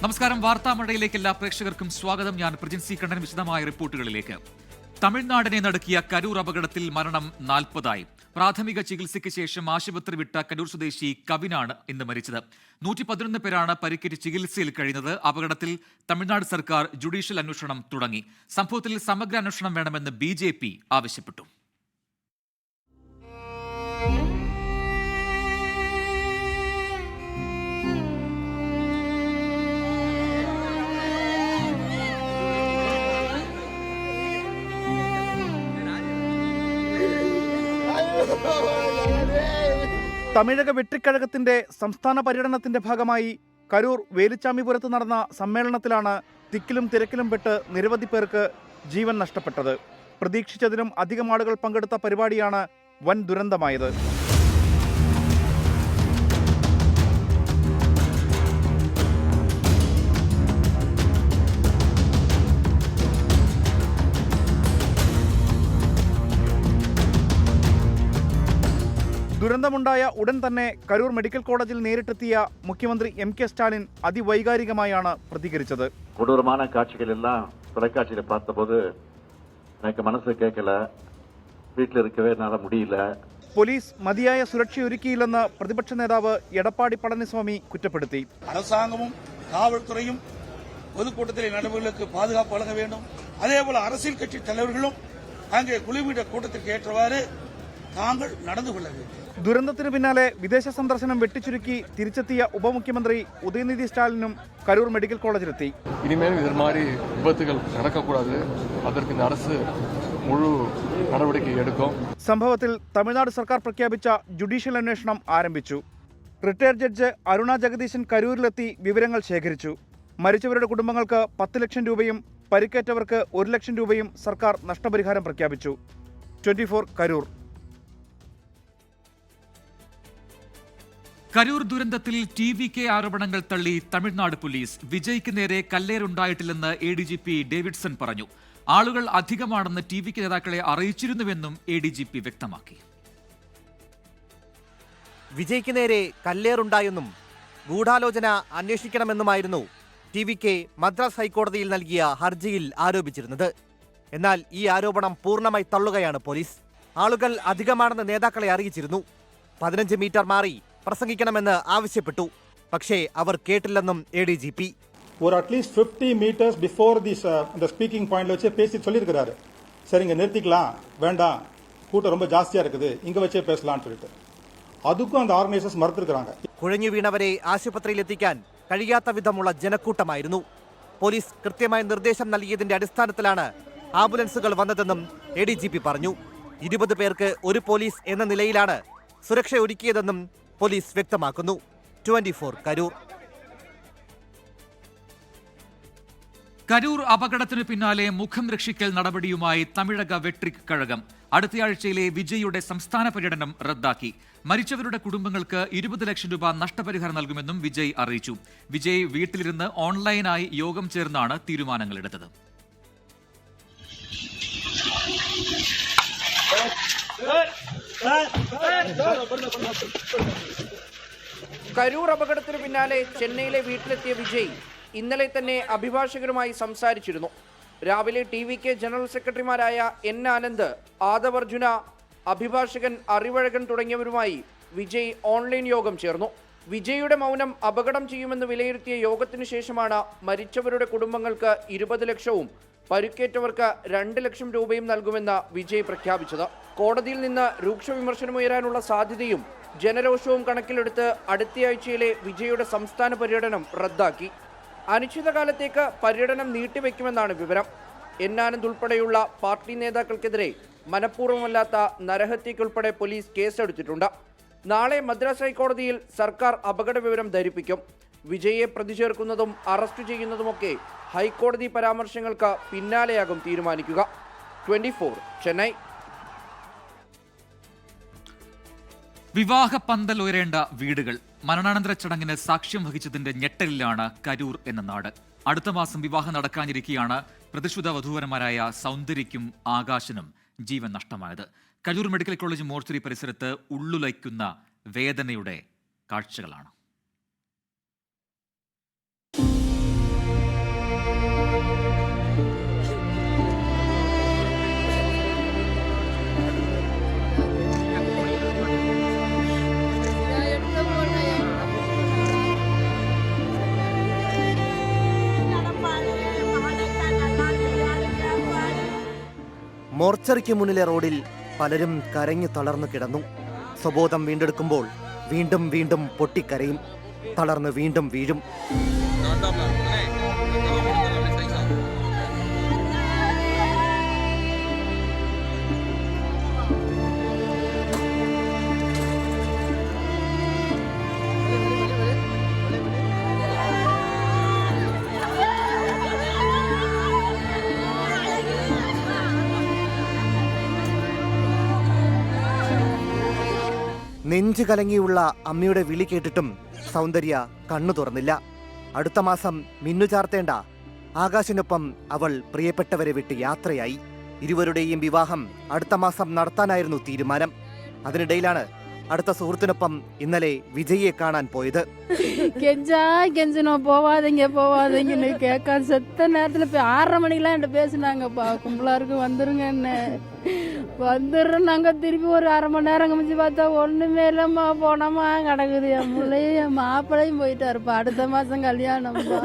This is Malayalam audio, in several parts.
നമസ്കാരം. വാർത്താമഴയിലേക്ക് എല്ലാ പ്രേക്ഷകർക്കും സ്വാഗതം. ഞാൻ പ്രജിൻ സി കണ്ണൻ. വിശദമായ റിപ്പോർട്ടുകളിലേക്ക്. തമിഴ്നാടിനെ നടുക്കിയ കരൂർ അപകടത്തിൽ മരണം 40ആയി. പ്രാഥമിക ചികിത്സയ്ക്ക് ശേഷം ആശുപത്രി വിട്ട കരൂർ സ്വദേശി കവിനാണ് ഇന്ന് മരിച്ചത്. 111 പേരാണ് പരിക്കേറ്റ് ചികിത്സയിൽ കഴിയുന്നത്. അപകടത്തിൽ തമിഴ്നാട് സർക്കാർ ജുഡീഷ്യൽ അന്വേഷണം തുടങ്ങി. സംഭവത്തിൽ സമഗ്ര അന്വേഷണം വേണമെന്ന് BJP ആവശ്യപ്പെട്ടു. തമിഴക വെട്രിക്കഴകത്തിന്റെ സംസ്ഥാന പര്യടനത്തിന്റെ ഭാഗമായി കരൂർ വേലുച്ചാമിപുരത്ത് നടന്ന സമ്മേളനത്തിലാണ് തിക്കിലും തിരക്കിലും പെട്ട് നിരവധി പേർക്ക് ജീവൻ നഷ്ടപ്പെട്ടത്. പ്രതീക്ഷിച്ചതിനും അധികം ആളുകൾ പങ്കെടുത്ത പരിപാടിയാണ് വൻ ദുരന്തമായത്. ദുരന്തമുണ്ടായ ഉടൻ തന്നെ കരൂർ മെഡിക്കൽ കോളേജിൽ നേരിട്ടെത്തിയ മുഖ്യമന്ത്രി MK സ്റ്റാലിൻ അതിവൈകാരികമായാണ് പ്രതികരിച്ചത്. കൊടൂരமான காட்சிகள் எல்லாம் தொலைக்காட்சியில பார்த்தபோது எனக்கு மனசு கேட்கல, வீட்டில் இருக்கவே என்னால முடியல. പോലീസ് മതിയായ സുരക്ഷയൊരുക്കിയില്ലെന്ന് പ്രതിപക്ഷ നേതാവ് എടപ്പാടി പളനിസ്വാമി കുറ്റപ്പെടുത്തി. அரசாங்கமும் காவல்துறையும் பொதுக்கூட்டத்தில் நடைபெறுவதற்கு பாதுகாப்பு வழங்க வேண்டும். அதேபோல அரசியல் கட்சி தலைவர்களும் அங்கே குழுமிட கூட்டத்திற்கு ஏற்றவாறு தாங்கள் நடந்து கொள்ள வேண்டும். ദുരന്തത്തിന് പിന്നാലെ വിദേശ സന്ദർശനം വെട്ടിച്ചുരുക്കി തിരിച്ചെത്തിയ ഉപമുഖ്യമന്ത്രി ഉദയനിധി സ്റ്റാലിനും കരൂർ മെഡിക്കൽ കോളേജിലെത്തി. ഇനിമേൽ ഇത് മാതിരി വിപത്തുകൾ നടക്കக்கூடாது, அதற்கு இந்த அரசு മുഴു നടപടികൾ എടുക്കും. സംഭവത്തിൽ തമിഴ്നാട് സർക്കാർ പ്രഖ്യാപിച്ച ജുഡീഷ്യൽ അന്വേഷണം ആരംഭിച്ചു. റിട്ടയർഡ് ജഡ്ജ് അരുണ ജഗദീശൻ കരൂരിലെത്തി വിവരങ്ങൾ ശേഖരിച്ചു. മരിച്ചവരുടെ കുടുംബങ്ങൾക്ക് 10 ലക്ഷം രൂപയും പരിക്കേറ്റവർക്ക് 1 ലക്ഷം രൂപയും സർക്കാർ നഷ്ടപരിഹാരം പ്രഖ്യാപിച്ചു. 24 കരൂർ. കരൂർ ദുരന്തത്തിൽ TVK ആരോപണങ്ങൾ തള്ളി തമിഴ്നാട് പോലീസ്. വിജയ്ക്ക് നേരെ കല്ലേറുണ്ടായിട്ടില്ലെന്ന് ADGP ഡേവിഡ്സൺ പറഞ്ഞു. ആളുകൾ അധികമാണെന്ന് TVK നേതാക്കളെ അറിയിച്ചിരുന്നുവെന്നും ADGP വ്യക്തമാക്കി. വിജയ്ക്ക് നേരെ കല്ലേറുണ്ടായെന്നും ഗൂഢാലോചന അന്വേഷിക്കണമെന്നുമായിരുന്നു TVK മദ്രാസ് ഹൈക്കോടതിയിൽ നൽകിയ ഹർജിയിൽ ആരോപിച്ചിരുന്നത്. എന്നാൽ ഈ ആരോപണം പൂർണ്ണമായി തള്ളുകയാണ് പോലീസ്. ആളുകൾ അധികമാണെന്ന് നേതാക്കളെ അറിയിച്ചിരുന്നു. 15 മീറ്റർ മാറി പ്രസംഗിക്കണമെന്ന് ആവശ്യപ്പെട്ടു. പക്ഷേ അവർ കേട്ടില്ലെന്നും ADGP. ஒரு அட்லீஸ்ட் 50 மீட்டர்ஸ் பிஃபோர் திஸ் அந்த ஸ்பீக்கிங் பாயிண்ட்ல வச்சு பேசி சொல்லியிருக்கிறாரு. சரி, இங்க நிறுத்திக்கலாம், வேண்டாம், கூட்டம் ரொம்ப ஜாஸ்தியா இருக்குது, இங்க வச்சே பேசலாம்னு சொல்லிட்டு അതുക്കും அந்த ஆர்கனைசர்ஸ் മറുത്തിരിക്കാங்க. കുഴഞ്ഞു വീണവരെ ആശുപത്രിയിലെത്തിക്കാൻ കഴിയാത്ത വിധമുള്ള ജനക്കൂട്ടമായിരുന്നു. പോലീസ് കൃത്യമായ നിർദ്ദേശം നൽകിയതിന്റെ അടിസ്ഥാനത്തിലാണ് ആംബുലൻസുകൾ വന്നതെന്നും ADGP പറഞ്ഞു. 20 പേർക്ക് ഒരു പോലീസ് എന്ന നിലയിലാണ് സുരക്ഷ ഒരുക്കിയതെന്നും പോലീസ് വ്യക്തമാക്കുന്നു. 24 കരൂർ. കരൂർ അപകടത്തിനു പിന്നാലെ മുഖം രക്ഷിക്കൽ നടപടിയുമായി തമിഴക വെട്രിക്കഴകം. അടുത്തയാഴ്ചയിലെ വിജയുടെ സംസ്ഥാന പര്യടനം റദ്ദാക്കി. മരിച്ചവരുടെ കുടുംബങ്ങൾക്ക് 20 ലക്ഷം രൂപ നഷ്ടപരിഹാരം നൽകുമെന്നും വിജയ് അറിയിച്ചു. വിജയ് വീട്ടിലിരുന്ന് ഓൺലൈനായി യോഗം ചേർന്നാണ് തീരുമാനങ്ങളെടുത്തത്. കരൂർ അപകടത്തിനു പിന്നാലെ ചെന്നൈയിലെ വീട്ടിലെത്തിയ വിജയ് ഇന്നലെ തന്നെ അഭിഭാഷകരുമായി സംസാരിച്ചിരുന്നു. രാവിലെ TVK ജനറൽ സെക്രട്ടറിമാരായ N ആനന്ദ്, ആദവ് അർജുന, അഭിഭാഷകൻ അറിവഴകൻ തുടങ്ങിയവരുമായി വിജയ് ഓൺലൈൻ യോഗം ചേർന്നു. വിജയുടെ മൗനം അപകടം ചെയ്യുമെന്ന് വിലയിരുത്തിയ യോഗത്തിനു ശേഷമാണ് മരിച്ചവരുടെ കുടുംബങ്ങൾക്ക് 20 ലക്ഷവും പരിക്കേറ്റവർക്ക് 2 ലക്ഷം രൂപയും നൽകുമെന്ന് വിജയ് പ്രഖ്യാപിച്ചത്. കോടതിയിൽ നിന്ന് രൂക്ഷ വിമർശനമുയരാനുള്ള സാധ്യതയും ജനരോഷവും കണക്കിലെടുത്ത് അടുത്തയാഴ്ചയിലെ വിജയുടെ സംസ്ഥാന പര്യടനം റദ്ദാക്കി. അനിശ്ചിതകാലത്തേക്ക് പര്യടനം നീട്ടിവെക്കുമെന്നാണ് വിവരം. N ആനന്ദ് ഉൾപ്പെടെയുള്ള പാർട്ടി നേതാക്കൾക്കെതിരെ മനഃപൂർവ്വമല്ലാത്ത നരഹത്യയ്ക്കുൾപ്പെടെ പോലീസ് കേസെടുത്തിട്ടുണ്ട്. നാളെ മദ്രാസ് ഹൈക്കോടതിയിൽ സർക്കാർ അപകട വിവരം ധരിപ്പിക്കും. വിജയെ പ്രതി ചേർക്കുന്നതും അറസ്റ്റ് ചെയ്യുന്നതുമൊക്കെ ഹൈക്കോടതി പരാമർശങ്ങൾക്ക് പിന്നാലെയാകും തീരുമാനിക്കുക. 24 ചെന്നൈ. വിവാഹ പന്തൽ ഉയരേണ്ട വീടുകൾ. മരണാനന്തര ചടങ്ങിന് സാക്ഷ്യം വഹിച്ചതിന്റെ ഞെട്ടലിലാണ് കരൂർ എന്ന നാട്. അടുത്ത മാസം വിവാഹം നടക്കാനിരിക്കെയാണ് പ്രതിശുദ്ധ വധൂവരന്മാരായ സൗന്ദര്യയ്ക്കും ആകാശനും ജീവൻ നഷ്ടമായത്. കരൂർ മെഡിക്കൽ കോളേജ് മോർച്ചറി പരിസരത്ത് ഉള്ളുലയ്ക്കുന്ന വേദനയുടെ കാഴ്ചകളാണ്. മോർച്ചറിക്ക് മുന്നിലെ റോഡിൽ പലരും കരഞ്ഞു തളർന്നു കിടന്നു. സ്വബോധം വീണ്ടെടുക്കുമ്പോൾ വീണ്ടും വീണ്ടും പൊട്ടിക്കരയും, തളർന്ന് വീണ്ടും വീഴും. നെഞ്ചു കലങ്ങിയുള്ള അമ്മയുടെ വിളി കേട്ടിട്ടും സൗന്ദര്യ കണ്ണു തുറന്നില്ല. അടുത്ത മാസം മിന്നുചാർത്തേണ്ട ആകാശിനൊപ്പം അവൾ പ്രിയപ്പെട്ടവരെ വിട്ട് യാത്രയായി. ഇരുവരുടെയും വിവാഹം അടുത്ത മാസം നടത്താനായിരുന്നു തീരുമാനം. അതിനിടയിലാണ് അടുത്ത സുഹൃത്തിനൊപ്പം ഇന്നലെ വിജയിയെ കാണാൻ പോയത്. கெஞ்சனோ போவாதீங்கன்னு கேட்க செத்த நேரத்துல 6:30 மணிக்கெல்லாம் என்கிட்ட பேசினாங்கப்பா. கும்பலாருக்கு வந்துருங்க, என்ன வந்துடுறோம் நாங்க. திருப்பி ஒரு 1/2 மணி நேரம் கழிச்சு பார்த்தா ஒண்ணுமே இல்லம்மா, போனமா கிடக்குது. என் பிள்ளையும் என் மாப்பிளையும் போயிட்டாருப்பா. அடுத்த മാസം കല്യാണംപ്പാ.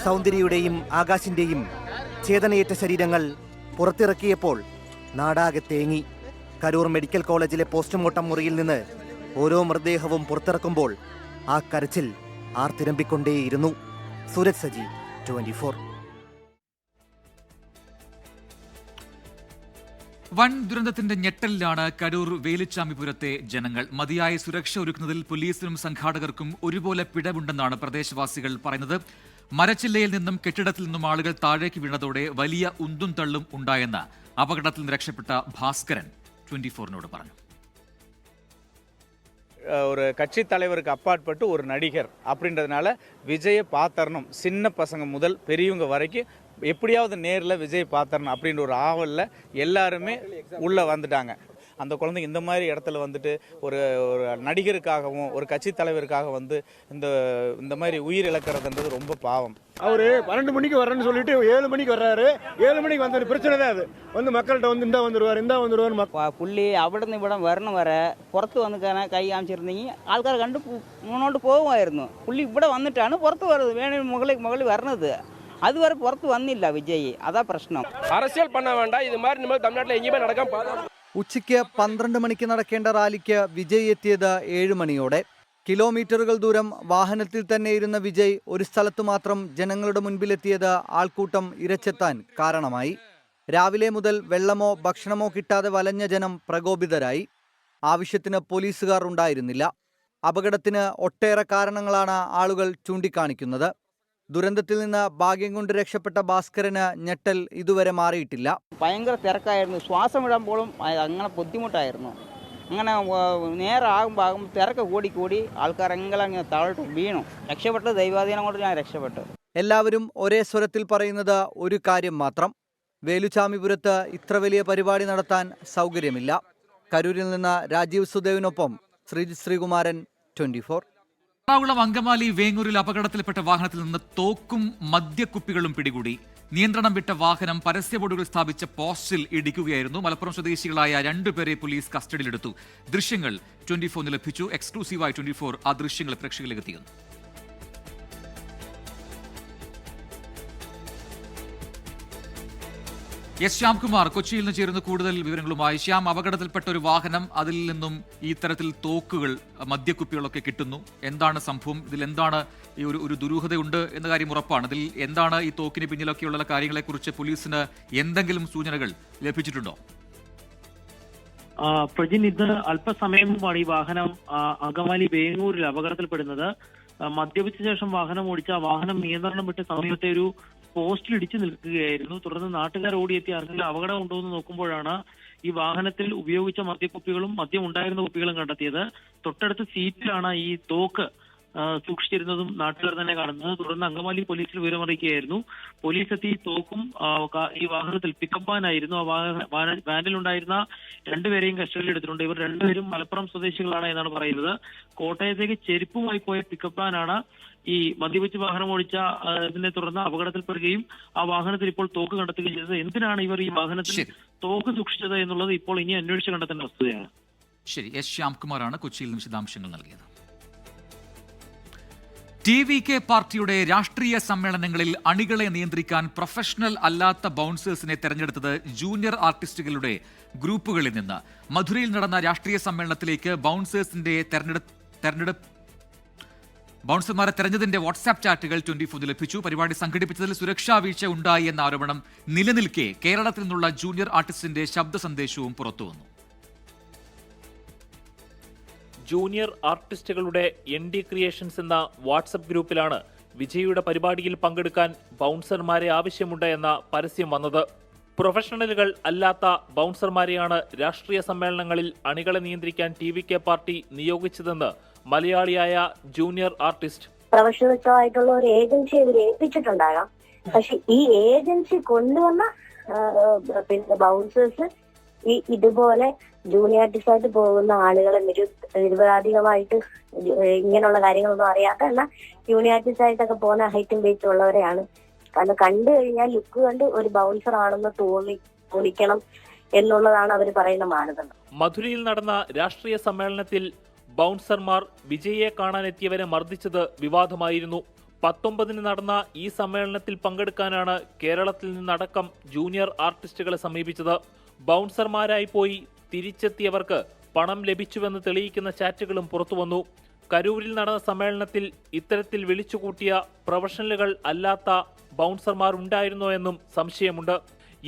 സൗന്ദര്യയുടെയും ആകാശിന്റെയും ചേതനയേറ്റ ശരീരങ്ങൾ പുറത്തിറക്കിയപ്പോൾ നാടാകെ തേങ്ങി. കരൂർ മെഡിക്കൽ കോളേജിലെ പോസ്റ്റ്മോർട്ടം മുറിയിൽ നിന്ന് ഓരോ മൃതദേഹവും പുറത്തിറക്കുമ്പോൾ ആ കരച്ചിൽ ആർത്തിരമ്പിക്കൊണ്ടേയിരുന്നു. സൂരജ് സജി, 24. വൻ ദുരന്തത്തിന്റെ ഞെട്ടലിലാണ് കരൂർ വേലുച്ചാമിപുരത്തെ ജനങ്ങൾ. മതിയായ സുരക്ഷ ഒരുക്കുന്നതിൽ പോലീസിനും സംഘാടകർക്കും ഒരുപോലെ പിഴവുണ്ടെന്നാണ് പ്രദേശവാസികൾ പറയുന്നത്. മരച്ചില്ലയിൽ നിന്നും കെട്ടിടത്തിൽ നിന്നും ആളുകൾ താഴേക്ക് വീണതോടെ വലിയ ഉന്തും തള്ളും ഉണ്ടായെന്ന് അപകടത്തിൽ നിന്ന് രക്ഷപ്പെട്ട ഭാസ്കരൻ 24 പറഞ്ഞു. ஒரு கட்சி தலைவருக்கு அப்பாற்பட்டு ஒரு நடிகர் அப்படின்றதுனால விஜயை பார்த்தரணும். சின்ன பசங்க முதல் பெரியவங்க வரைக்கும் எப்படியாவது நேரில் விஜய் பார்த்தரணும் அப்படின்ற ஒரு ஆவலில் எல்லாருமே உள்ளே வந்துட்டாங்க. அந்த குழந்தைங்க இந்த மாதிரி இடத்துல வந்துட்டு ஒரு நடிகருக்காகவும் ஒரு கட்சி தலைவருக்காக வந்து இந்த மாதிரி உயிர் இழக்கிறதுன்றது ரொம்ப பாவம். அவர் 12 மணிக்கு வரேன்னு சொல்லிட்டு 7 மணிக்கு வர்றாரு. 7 மணிக்கு வந்த பிரச்சனை தான் அது. வந்து மக்கள்கிட்ட வந்து இந்தா வந்துருவார் പുള്ളി അവിടെ നിന്ന് ഇവിടെ വരണം വരെ പുറത്ത് വന്ന് കൈ കാണിച്ചിരുന്നെങ്കിൽ ആൾക്കാർ കണ്ട് മുന്നോട്ട് പോകുമായിരുന്നു. പുള്ളി ഇവിടെ വന്നിട്ടാണ് പുറത്ത് വരുന്നത്, വേണ മുകളിൽ വരണത്. അതുവരെ പുറത്ത് വന്നില്ല വിജയ്. അതാ പ്രശ്നം. அரசியல் பண்ண வேண்டாம். இது மாதிரி நம்ம தமிழ்நாட்டில் எங்கேயுமே நடக்காம. ഉച്ചയ്ക്ക് 12 മണിക്ക് നടക്കേണ്ട റാലിക്ക് വിജയ് എത്തിയത് 7 മണിയോടെ. കിലോമീറ്ററുകൾ ദൂരം വാഹനത്തിൽ തന്നെ ഇരുന്ന വിജയ് ഒരു സ്ഥലത്തു മാത്രം ജനങ്ങളുടെ മുൻപിലെത്തിയത് ആൾക്കൂട്ടം ഇരച്ചെത്താൻ കാരണമായി. രാവിലെ മുതൽ വെള്ളമോ ഭക്ഷണമോ കിട്ടാതെ വലഞ്ഞ ജനം പ്രകോപിതരായി. ആവശ്യത്തിന് പോലീസുകാർ ഉണ്ടായിരുന്നില്ല. അപകടത്തിന് ഒട്ടേറെ കാരണങ്ങളാണ് ആളുകൾ ചൂണ്ടിക്കാണിക്കുന്നത്. ദുരന്തത്തിൽ നിന്ന് ഭാഗ്യം കൊണ്ട് രക്ഷപ്പെട്ട ഭാസ്കരന് ഞെട്ടൽ ഇതുവരെ മാറിയിട്ടില്ല. ഭയങ്കര തിരക്കായിരുന്നു. ശ്വാസം വിടാൻ പോലും അങ്ങനെ ബുദ്ധിമുട്ടായിരുന്നു. അങ്ങനെ നേരാകുമ്പോൾ തിരക്ക് കൂടി ആൾക്കാരെങ്കിലും താഴോട്ട് വീണു. രക്ഷപ്പെട്ടത് ദൈവാധീനം കൊണ്ട് ഞാൻ രക്ഷപ്പെട്ടു. എല്ലാവരും ഒരേ സ്വരത്തിൽ പറയുന്നത് ഒരു കാര്യം മാത്രം: വേലുച്ചാമിപുരത്ത് ഇത്ര വലിയ പരിപാടി നടത്താൻ സൗകര്യമില്ല. കരൂരിൽ നിന്ന് രാജീവ് സുദേവിനൊപ്പം ശ്രീജിത് ശ്രീകുമാരൻ, 24. എറണാകുളം അങ്കമാലി വേങ്ങൂരിൽ അപകടത്തിൽപ്പെട്ട വാഹനത്തിൽ നിന്ന് തോക്കും മദ്യക്കുപ്പികളും പിടികൂടി. നിയന്ത്രണം വിട്ട വാഹനം പരസ്യ ബോർഡുകൾ സ്ഥാപിച്ച പോസ്റ്റിൽ ഇടിക്കുകയായിരുന്നു. മലപ്പുറം സ്വദേശികളായ 2 പേരെ പോലീസ് കസ്റ്റഡിയിലെടുത്തു. ദൃശ്യങ്ങൾ 24 ലഭിച്ചു. എക്സ്ക്ലൂസീവായി 24 ആ ദൃശ്യങ്ങൾ പ്രേക്ഷകരിലേക്ക് എത്തിക്കുന്നു. എസ് ശ്യാംകുമാർ കൊച്ചിയിൽ നിന്ന് ചേരുന്ന കൂടുതൽ വിവരങ്ങളുമായി. ശ്യാം, അപകടത്തിൽപ്പെട്ട ഒരു വാഹനം, അതിൽ നിന്നും ഈ തരത്തിൽ തോക്കുകൾ മദ്യക്കുപ്പികളൊക്കെ കിട്ടുന്നു. എന്താണ് സംഭവം? ഇതിൽ എന്താണ് ഈ ഒരു ദുരൂഹതയുണ്ട് എന്ന കാര്യം ഉറപ്പാണ്. ഇതിൽ എന്താണ് ഈ തോക്കിന് പിന്നിലൊക്കെയുള്ള കാര്യങ്ങളെക്കുറിച്ച് പോലീസിന് എന്തെങ്കിലും സൂചനകൾ ലഭിച്ചിട്ടുണ്ടോ? പ്രജിൻ, ഇന്ന് അല്പസമയം മുമ്പാണ് ഈ വാഹനം അങ്കമാലി വേങ്ങൂരിൽ അപകടത്തിൽപ്പെടുന്നത്. മദ്യപിച്ച ശേഷം വാഹനം ഓടിച്ച വാഹനം നിയന്ത്രണം വിട്ട് സമീപത്തെ ഒരു പോസ്റ്റിൽ ഇടിച്ചു നിൽക്കുകയായിരുന്നു. തുടർന്ന് നാട്ടുകാർ ഓടിയെത്തി ആർക്കെങ്കിലും അപകടം ഉണ്ടോ എന്ന് നോക്കുമ്പോഴാണ് ഈ വാഹനത്തിൽ ഉപയോഗിച്ച മദ്യക്കുപ്പികളും മദ്യം ഉണ്ടായിരുന്ന കുപ്പികളും കണ്ടെത്തിയത്. തൊട്ടടുത്ത സീറ്റിലാണ് ഈ തോക്ക് സൂക്ഷിച്ചിരുന്നതും നാട്ടുകാർ തന്നെ കാണുന്നത്. തുടർന്ന് അങ്കമാലി പോലീസിൽ വിവരമറിയിക്കുകയായിരുന്നു. പോലീസ് എത്തി തോക്കും ഈ വാഹനത്തിൽ പിക്കപ്പ് വാനായിരുന്നു. ആ വാനിലുണ്ടായിരുന്ന രണ്ടുപേരെയും കസ്റ്റഡിയിൽ എടുത്തിട്ടുണ്ട്. ഇവർ രണ്ടുപേരും മലപ്പുറം സ്വദേശികളാണ് എന്നാണ് പറയുന്നത്. കോട്ടയത്തേക്ക് ചെരുപ്പുമായി പോയ പിക്കപ്പ് വാനാണ് ഈ മദ്യപിച്ച് വാഹനം ഓടിച്ച ഇതിനെ തുടർന്ന് അപകടത്തിൽപ്പെടുകയും ആ വാഹനത്തിൽ ഇപ്പോൾ തോക്ക് കണ്ടെത്തുകയും ചെയ്തത്. എന്തിനാണ് ഇവർ ഈ വാഹനത്തിൽ തോക്ക് സൂക്ഷിച്ചത് എന്നുള്ളത് ഇപ്പോൾ ഇനി അന്വേഷിച്ച് കണ്ടെത്തേണ്ട വസ്തുതയാണ്. ശരി, എസ് ശ്യാംകുമാറാണ് കൊച്ചിയിൽ നിന്ന് വിശദാംശങ്ങൾ നൽകിയത്. TVK പാർട്ടിയുടെ രാഷ്ട്രീയ സമ്മേളനങ്ങളിൽ അണികളെ നിയന്ത്രിക്കാൻ പ്രൊഫഷണൽ അല്ലാത്ത ബൗൺസേഴ്സിനെ തെരഞ്ഞെടുത്തത് ജൂനിയർ ആർട്ടിസ്റ്റുകളുടെ ഗ്രൂപ്പുകളിൽ നിന്ന്. മധുരയിൽ നടന്ന രാഷ്ട്രീയ സമ്മേളനത്തിലേക്ക് ബൗൺസർമാരെ തെരഞ്ഞതിന്റെ വാട്സാപ്പ് ചാറ്റുകൾ 24 ലഭിച്ചു. പരിപാടി സംഘടിപ്പിച്ചതിൽ സുരക്ഷാ വീഴ്ച ഉണ്ടായി എന്ന ആരോപണം നിലനിൽക്കെ കേരളത്തിൽ നിന്നുള്ള ജൂനിയർ ആർട്ടിസ്റ്റിന്റെ ശബ്ദ സന്ദേശവും പുറത്തുവന്നു. ജൂനിയർ ആർട്ടിസ്റ്റുകളുടെ ND ക്രിയേഷൻസ് എന്ന വാട്സപ്പ് ഗ്രൂപ്പിലാണ് വിജയുടെ പരിപാടിയിൽ പങ്കെടുക്കാൻ ബൗൺസർമാരെ ആവശ്യമുണ്ട് എന്ന പരസ്യം വന്നത്. പ്രൊഫഷണലുകൾ അല്ലാത്ത ബൗൺസർമാരെയാണ് രാഷ്ട്രീയ സമ്മേളനങ്ങളിൽ അണികളെ നിയന്ത്രിക്കാൻ TVK പാർട്ടി നിയോഗിച്ചതെന്ന് മലയാളിയായ ജൂനിയർ ആർട്ടിസ്റ്റ്. പ്രൊഫഷണൽസായിട്ടുള്ള ഒരു ഏജൻസി ഇതിൽ ഏൽപ്പിച്ചിട്ടുണ്ടാകാം. പക്ഷെ ഈ ഏജൻസി കൊണ്ടുവന്ന ബൗൺസേഴ്സ് ഇതുപോലെ ജൂനിയർ ആർട്ടിസ്റ്റായിട്ട് പോകുന്ന ആളുകളെ നിരുപരാധികമായിട്ട് ഇങ്ങനെയുള്ള കാര്യങ്ങളൊന്നും അറിയാത്ത എന്നാൽ ജൂനിയർ ആർട്ടിസ്റ്റായിട്ടൊക്കെ പോകുന്ന ഹൈറ്റും വെയിറ്റും ഉള്ളവരെയാണ്. കാരണം കണ്ടു കഴിഞ്ഞാൽ ലുക്ക് കണ്ട് ഒരു ബൗൺസർ ആണെന്ന് തോന്നിക്കണം എന്നുള്ളതാണ് അവർ പറയുന്ന മാനദണ്ഡം. മധുരയിൽ നടന്ന രാഷ്ട്രീയ സമ്മേളനത്തിൽ ബൗൺസർമാർ വിജയെ കാണാനെത്തിയവരെ മർദ്ദിച്ചത് വിവാദമായിരുന്നു. 19 നടന്ന ഈ സമ്മേളനത്തിൽ പങ്കെടുക്കാനാണ് കേരളത്തിൽ നിന്നടക്കം ജൂനിയർ ആർട്ടിസ്റ്റുകളെ സമീപിച്ചത്. ബൗൺസർമാരായി പോയി തിരിച്ചെത്തിയവർക്ക് പണം ലഭിച്ചുവെന്ന് തെളിയിക്കുന്ന ചാറ്റുകളും പുറത്തുവന്നു. കരൂരിൽ നടന്ന സമ്മേളനത്തിൽ ഇത്തരത്തിൽ വിളിച്ചുകൂട്ടിയ പ്രൊഫഷണലുകൾ അല്ലാത്ത ബൗൺസർമാർ ഉണ്ടായിരുന്നോ എന്നും സംശയമുണ്ട്.